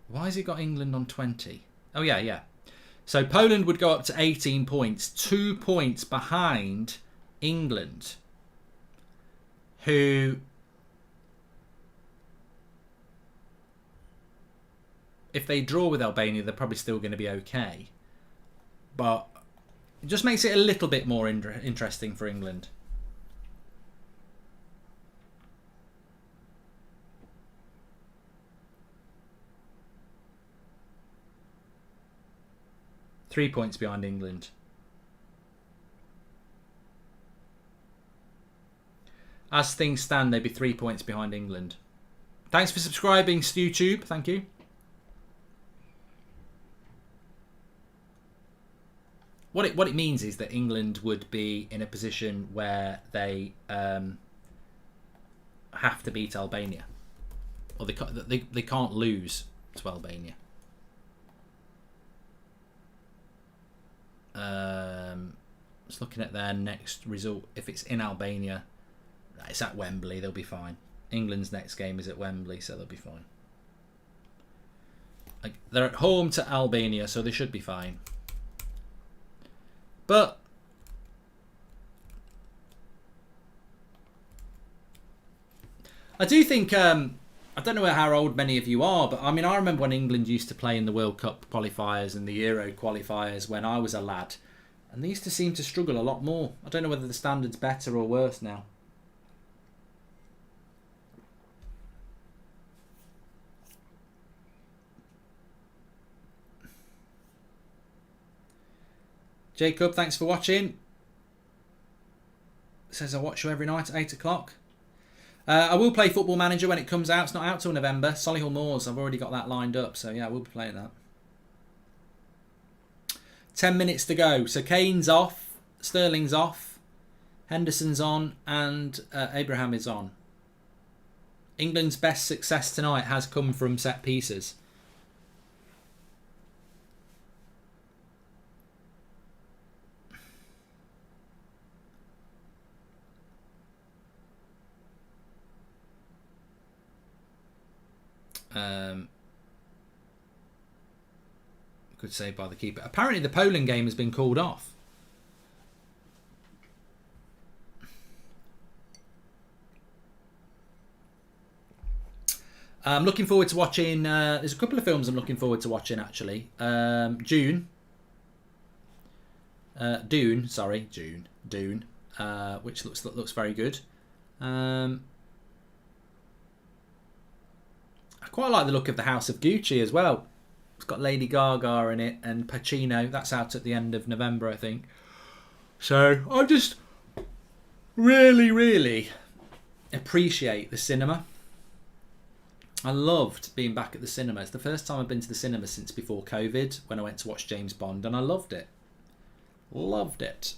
Why has it got England on 20? Oh, yeah. So Poland would go up to 18 points, 2 points behind England, who, if they draw with Albania, they're probably still going to be okay. But it just makes it a little bit more interesting for England. 3 points behind England. As things stand, they'd be 3 points behind England. Thanks for subscribing, StewTube. Thank you. What it means is that England would be in a position where they have to beat Albania, or they can't lose to Albania. Just looking at their next result, if it's in Albania, it's at Wembley, they'll be fine. England's next game is at Wembley, so they'll be fine. Like, they're at home to Albania, so they should be fine. But I do think, I don't know how old many of you are, but I mean, I remember when England used to play in the World Cup qualifiers and the Euro qualifiers when I was a lad, and they used to seem to struggle a lot more. I don't know whether the standard's better or worse now. Jacob, thanks for watching. Says I watch you every night at 8 o'clock. I will play Football Manager when it comes out. It's not out till November. Solihull Moors, I've already got that lined up. So yeah, I will be playing that. 10 minutes to go. So Kane's off, Sterling's off, Henderson's on, and Abraham is on. England's best success tonight has come from set pieces. Good save by the keeper. Apparently the Poland game has been called off. I'm looking forward to watching, there's a couple of films I'm looking forward to watching actually. Dune, which looks very good. I quite like the look of the House of Gucci as well. It's got Lady Gaga in it and Pacino. That's out at the end of November, I think. So I just really, really appreciate the cinema. I loved being back at the cinema. It's the first time I've been to the cinema since before COVID, when I went to watch James Bond, and I loved it. Loved it.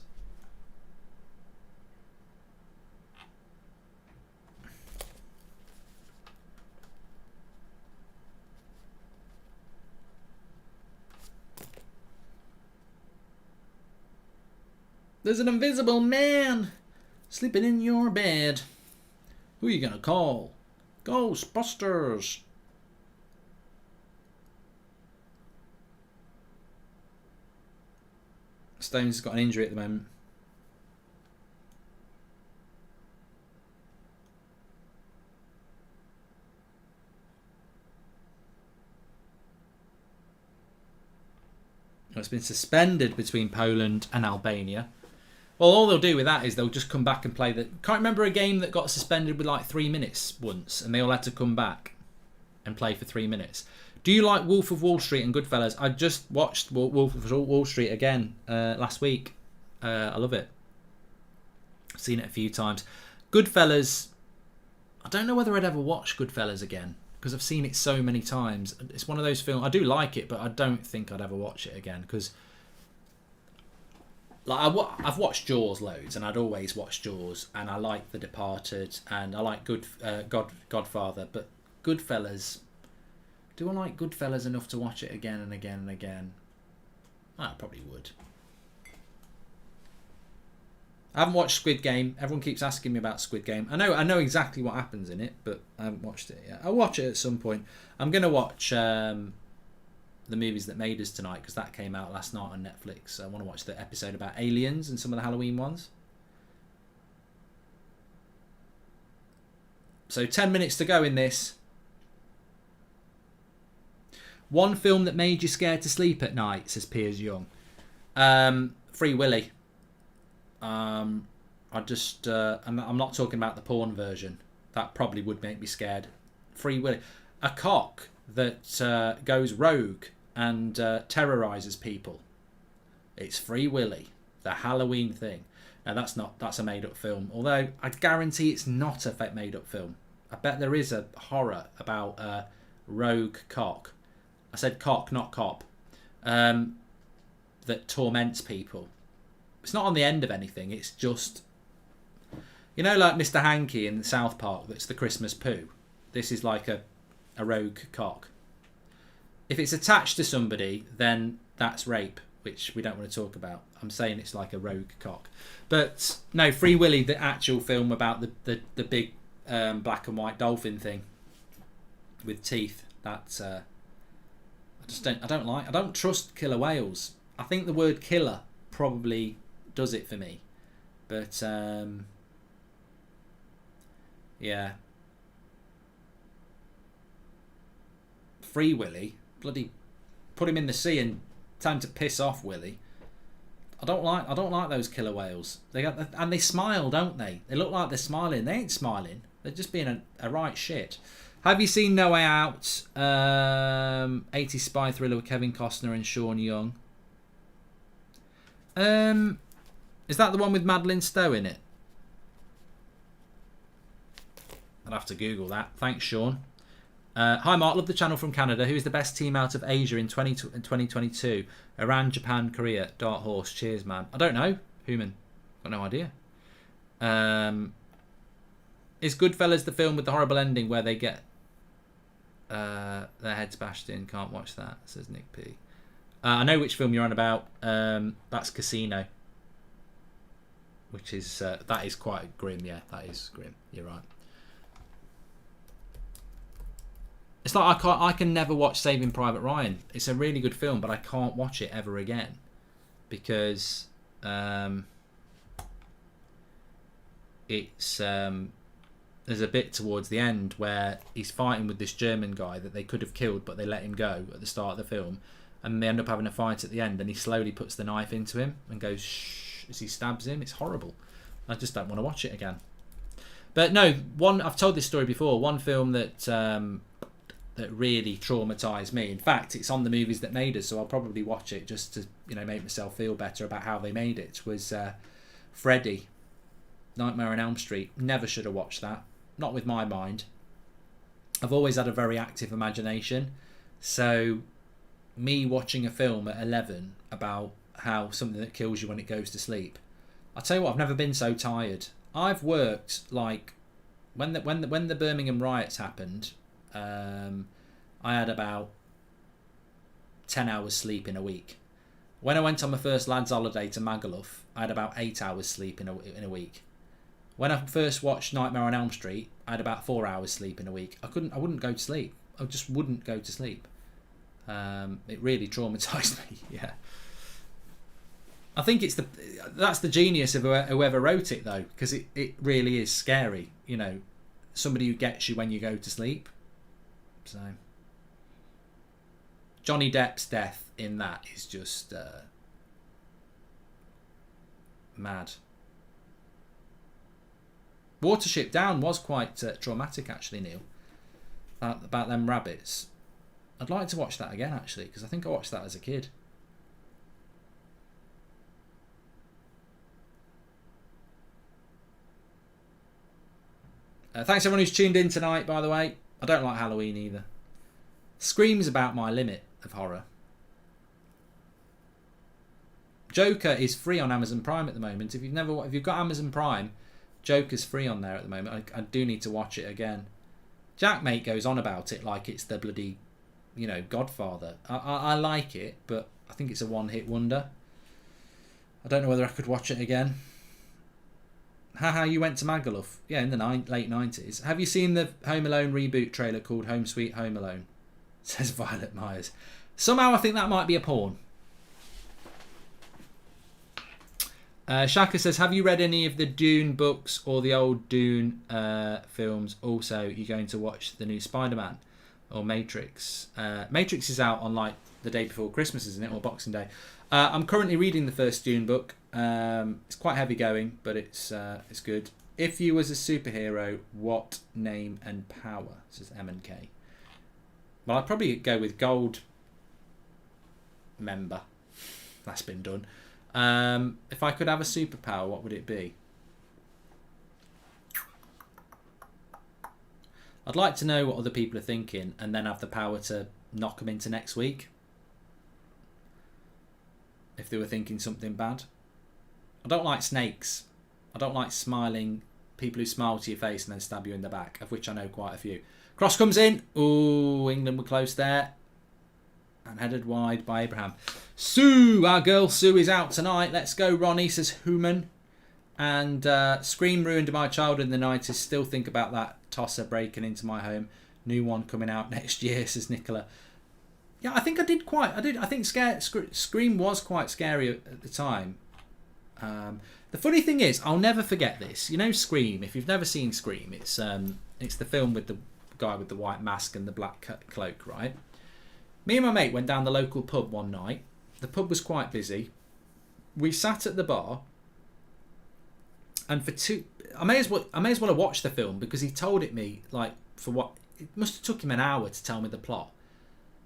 There's an invisible man sleeping in your bed. Who are you gonna call? Ghostbusters. Stones has got an injury at the moment. It's been suspended between Poland and Albania. Well, all they'll do with that is they'll just come back and play the... Can't remember a game that got suspended with like 3 minutes once, and they all had to come back and play for 3 minutes. Do you like Wolf of Wall Street and Goodfellas? I just watched Wolf of Wall Street again last week. I love it. I've seen it a few times. Goodfellas, I don't know whether I'd ever watch Goodfellas again, because I've seen it so many times. It's one of those films... I do like it, but I don't think I'd ever watch it again, because... Like I've watched Jaws loads, and I'd always watch Jaws, and I like The Departed, and I like Godfather, but Goodfellas, do I like Goodfellas enough to watch it again and again and again? I probably would. I haven't watched Squid Game. Everyone keeps asking me about Squid Game. I know exactly what happens in it, but I haven't watched it yet. I'll watch it at some point. I'm going to watch The Movies That Made Us tonight, because that came out last night on Netflix. I want to watch the episode about aliens and some of the Halloween ones. So 10 minutes to go in this. One film that made you scared to sleep at night, says Piers Young. Free Willy. I'm not talking about the porn version. That probably would make me scared. Free Willy. A cock that goes rogue and terrorizes people. It's Free Willy, the Halloween thing. Now that's a made up film. Although I guarantee it's not a made up film. I bet there is a horror about a rogue cock. I said cock, not cop. That torments people. It's not on the end of anything. It's just, like Mr. Hankey in South Park. That's the Christmas poo. This is like a rogue cock. If it's attached to somebody, then that's rape, which we don't want to talk about. I'm saying it's like a rogue cock. But no, Free Willy, the actual film about the big black and white dolphin thing with teeth. That's I don't trust killer whales. I think the word killer probably does it for me. But yeah. Free Willy, bloody put him in the sea and time to piss off, Willy. I don't like those killer whales. And they smile, don't they? They look like they're smiling. They ain't smiling. They're just being a right shit. Have you seen No Way Out? 80s spy thriller with Kevin Costner and Sean Young. Is that the one with Madeline Stowe in it? I'd have to Google that. Thanks, Sean. Hi Mark, love the channel from Canada. Who is the best team out of Asia in 2022? Iran, Japan, Korea. Dark Horse. Cheers, man. I don't know. Human. Got no idea. Is Goodfellas the film with the horrible ending where they get their heads bashed in? Can't watch that, says Nick P. I know which film you're on about. That's Casino. Which is that is quite grim. Yeah, that is grim. You're right. It's like I can never watch Saving Private Ryan. It's a really good film, but I can't watch it ever again because it's there's a bit towards the end where he's fighting with this German guy that they could have killed, but they let him go at the start of the film, and they end up having a fight at the end, and he slowly puts the knife into him and goes shh as he stabs him. It's horrible. I just don't want to watch it again. But no, I've told this story before. One film that really traumatised me. In fact, it's on the Movies That Made Us, so I'll probably watch it just to make myself feel better about how they made it. Was Freddy, Nightmare on Elm Street. Never should have watched that. Not with my mind. I've always had a very active imagination, so me watching a film at 11 about how something that kills you when it goes to sleep. I'll tell you what, I've never been so tired. I've worked like when the Birmingham riots happened. I had about 10 hours sleep in a week. When I went on my first lads holiday to Magaluf, I had about 8 hours sleep in a week. When I first watched Nightmare on Elm Street, I had about 4 hours sleep in a week. I wouldn't go to sleep. I just wouldn't go to sleep. It really traumatized me. Yeah. I think that's the genius of whoever wrote it though, because it really is scary. Somebody who gets you when you go to sleep. So Johnny Depp's death in that is just mad. Watership Down was quite traumatic actually, Neil, about them rabbits. I'd like to watch that again actually, because I think I watched that as a kid. Thanks everyone who's tuned in tonight, by the way. I don't like Halloween either. Scream's about my limit of horror. Joker is free on Amazon Prime at the moment. If you've got Amazon Prime, Joker's free on there at the moment. I do need to watch it again. Jackmate goes on about it like it's the bloody, Godfather. I like it, but I think it's a one-hit wonder. I don't know whether I could watch it again. Haha, you went to Magaluf. Yeah, in the late 90s. Have you seen the Home Alone reboot trailer called Home Sweet Home Alone? Says Violet Myers. Somehow I think that might be a porn. Shaka says, have you read any of the Dune books or the old Dune films? Also, you're going to watch the new Spider-Man or Matrix. Matrix is out on the day before Christmas, isn't it? Or Boxing Day. I'm currently reading the first Dune book. It's quite heavy going, but it's good. If you was a superhero, what name and power? Says M&K. Well, I'd probably go with Gold Member. That's been done. If I could have a superpower, what would it be? I'd like to know what other people are thinking and then have the power to knock them into next week. If they were thinking something bad. I don't like snakes. I don't like smiling people who smile to your face and then stab you in the back, of which I know quite a few. Cross comes in. Ooh, England were close there. And headed wide by Abraham. Sue, our girl Sue is out tonight. Let's go, Ronnie, says Human. And Scream ruined my childhood in the 90s. Still think about that tosser breaking into my home. New one coming out next year, says Nicola. Yeah, I think I did. I think Scream was quite scary at the time. The funny thing is, I'll never forget this. You know Scream, if you've never seen Scream, it's the film with the guy with the white mask and the black cloak, right? Me and my mate went down the local pub one night. The pub was quite busy. We sat at the bar, and I may as well have watched the film because he told it me it must have took him an hour to tell me the plot.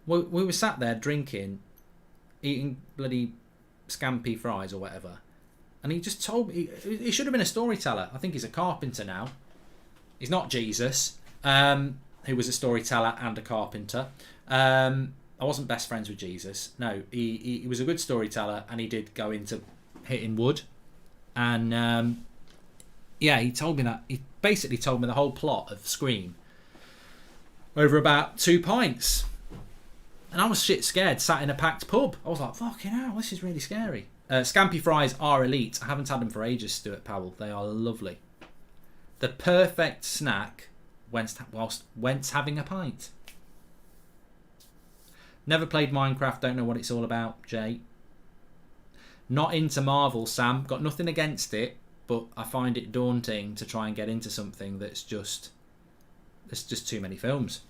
We were sat there drinking, eating bloody scampi fries or whatever, and he just told me he should have been a storyteller. I think he's a carpenter now. He's not Jesus, who was a storyteller and a carpenter. I wasn't best friends with Jesus. No, he was a good storyteller, and he did go into hitting wood. And he told me that. He basically told me the whole plot of Scream over about 2 pints. And I was shit scared, sat in a packed pub. I was like, fucking hell, this is really scary. Scampi fries are elite. I haven't had them for ages, Stuart Powell. They are lovely. The perfect snack whilst having a pint. Never played Minecraft, don't know what it's all about, Jay. Not into Marvel, Sam. Got nothing against it, but I find it daunting to try and get into something there's just too many films.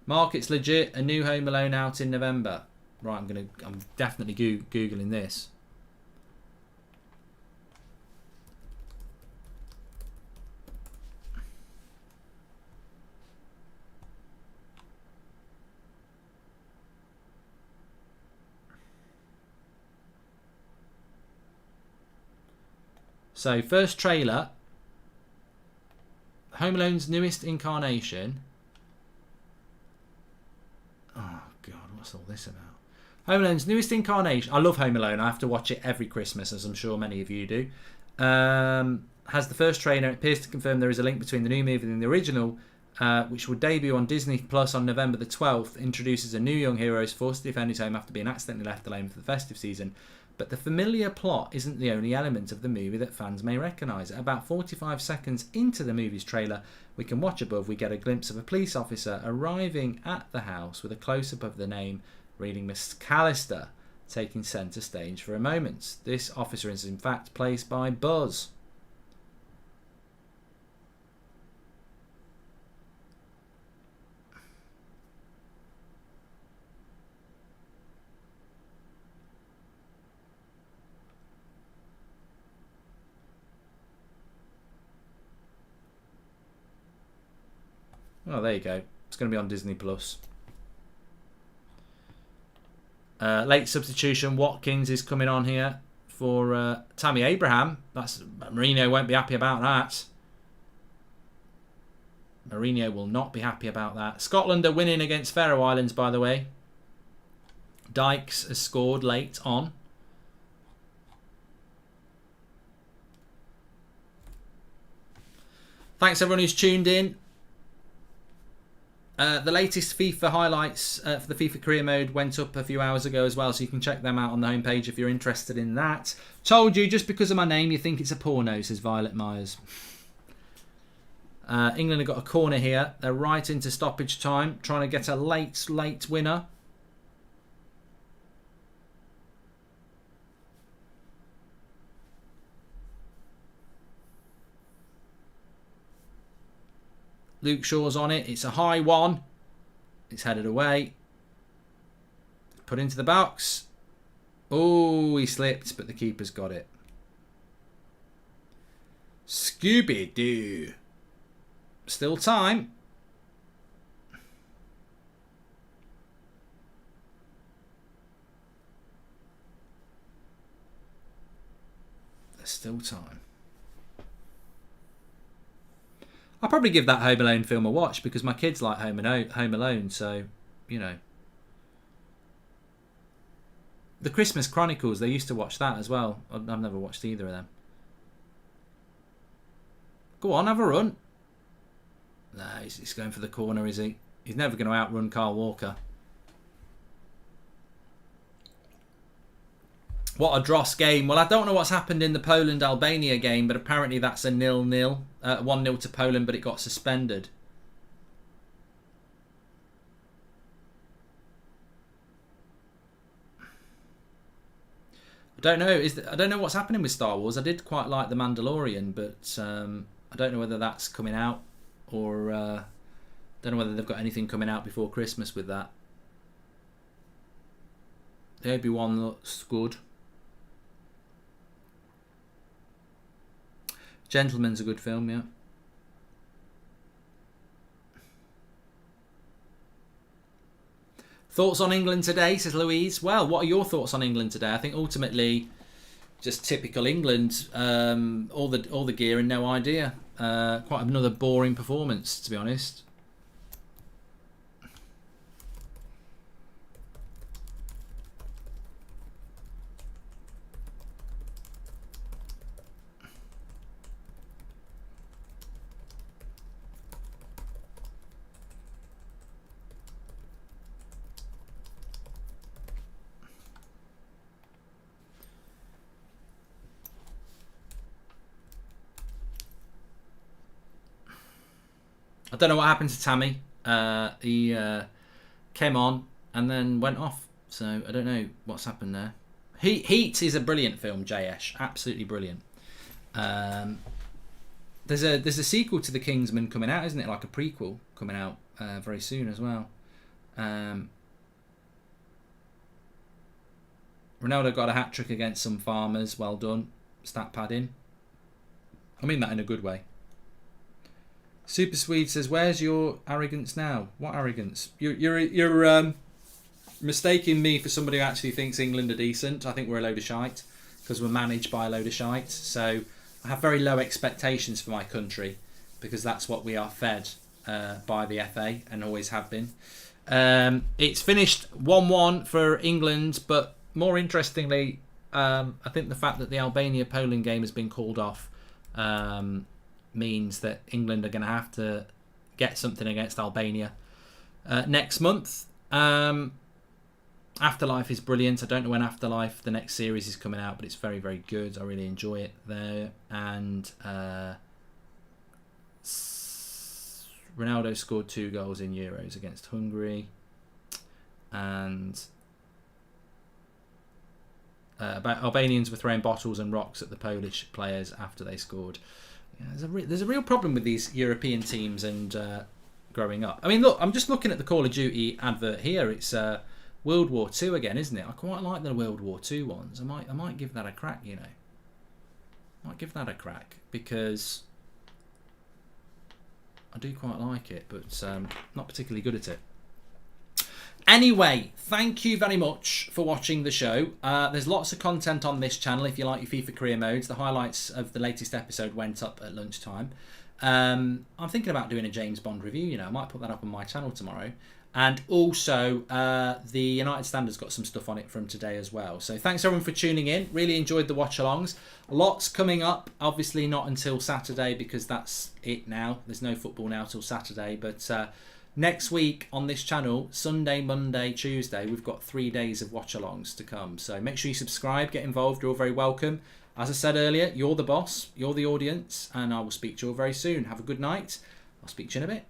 Mark, it's legit. A new Home Alone out in November. Right, I'm definitely googling this. So, first trailer. Home Alone's newest incarnation. Oh, God, what's all this about? Home Alone's newest incarnation. I love Home Alone. I have to watch it every Christmas, as I'm sure many of you do. Has the first trailer. It appears to confirm there is a link between the new movie and the original, which will debut on Disney Plus on November the 12th. Introduces a new young hero who's forced to defend his home after being accidentally left alone for the festive season. But the familiar plot isn't the only element of the movie that fans may recognise. At about 45 seconds into the movie's trailer, we can watch above, we get a glimpse of a police officer arriving at the house with a close-up of the name reading Miss Callister, taking centre stage for a moment. This officer is in fact played by Buzz. Oh, there you go. It's going to be on Disney Plus. Late substitution. Watkins is coming on here for Tammy Abraham. Mourinho won't be happy about that. Mourinho will not be happy about that. Scotland are winning against Faroe Islands, by the way. Dykes has scored late on. Thanks everyone who's tuned in. The latest FIFA highlights for the FIFA career mode went up a few hours ago as well, so you can check them out on the homepage if you're interested in that. Told you, just because of my name, you think it's a porno, says Violet Myers. England have got a corner here. They're right into stoppage time, trying to get a late winner. Luke Shaw's on it. It's a high one. It's headed away. Put into the box. Oh, he slipped, but the keeper's got it. Scooby-Doo. Still time. Still time. I'll probably give that Home Alone film a watch because my kids like Home Alone, so, you know. The Christmas Chronicles, they used to watch that as well. I've never watched either of them. Go on, have a run. No, he's going for the corner, is he? He's never going to outrun Carl Walker. What a dross game. Well, I don't know what's happened in the Poland-Albania game, but apparently that's a 0-0. 1-0 to Poland, but it got suspended. I don't know. I don't know what's happening with Star Wars. I did quite like The Mandalorian, but I don't know whether that's coming out or don't know whether they've got anything coming out before Christmas with that. The Obi-Wan looks good. Gentleman's a good film, yeah. Thoughts on England today, says Louise. Well, what are your thoughts on England today? I think ultimately, just typical England. All the gear and no idea. Quite another boring performance, to be honest. I don't know what happened to Tammy. He came on and then went off. So I don't know what's happened there. Heat is a brilliant film, Jayesh. Absolutely brilliant. There's a sequel to The Kingsman coming out, isn't it? Like a prequel coming out very soon as well. Ronaldo got a hat-trick against some Farmers. Well done. Stat padding. I mean that in a good way. Super Swede says, "Where's your arrogance now? What arrogance? You're mistaking me for somebody who actually thinks England are decent. I think we're a load of shite because we're managed by a load of shite. So I have very low expectations for my country because that's what we are fed by the FA and always have been. It's finished 1-1 for England, but more interestingly, I think the fact that the Albania-Poland game has been called off means that England are going to have to get something against Albania next month. Afterlife is brilliant. I don't know when Afterlife, the next series, is coming out, but it's very, very good. I really enjoy it there. And Ronaldo scored 2 goals in Euros against Hungary. And about Albanians were throwing bottles and rocks at the Polish players after they scored. Yeah, there's a real problem with these European teams and growing up. I mean, look, I'm just looking at the Call of Duty advert here. It's World War II again, isn't it? I quite like the World War II ones. I might give that a crack, you know. Might give that a crack because I do quite like it, but not particularly good at it. Anyway, thank you very much for watching the show. There's lots of content on this channel if you like your FIFA career modes. The highlights of the latest episode went up at lunchtime. I'm thinking about doing a James Bond review, you know. I might put that up on my channel tomorrow. And also, the United Standard's got some stuff on it from today as well. So thanks everyone for tuning in. Really enjoyed the watch-alongs. Lots coming up. Obviously not until Saturday because that's it now. There's no football now till Saturday. But next week on this channel, Sunday, Monday, Tuesday, we've got 3 days of watch-alongs to come. So make sure you subscribe, get involved. You're all very welcome. As I said earlier, you're the boss, you're the audience, and I will speak to you all very soon. Have a good night. I'll speak to you in a bit.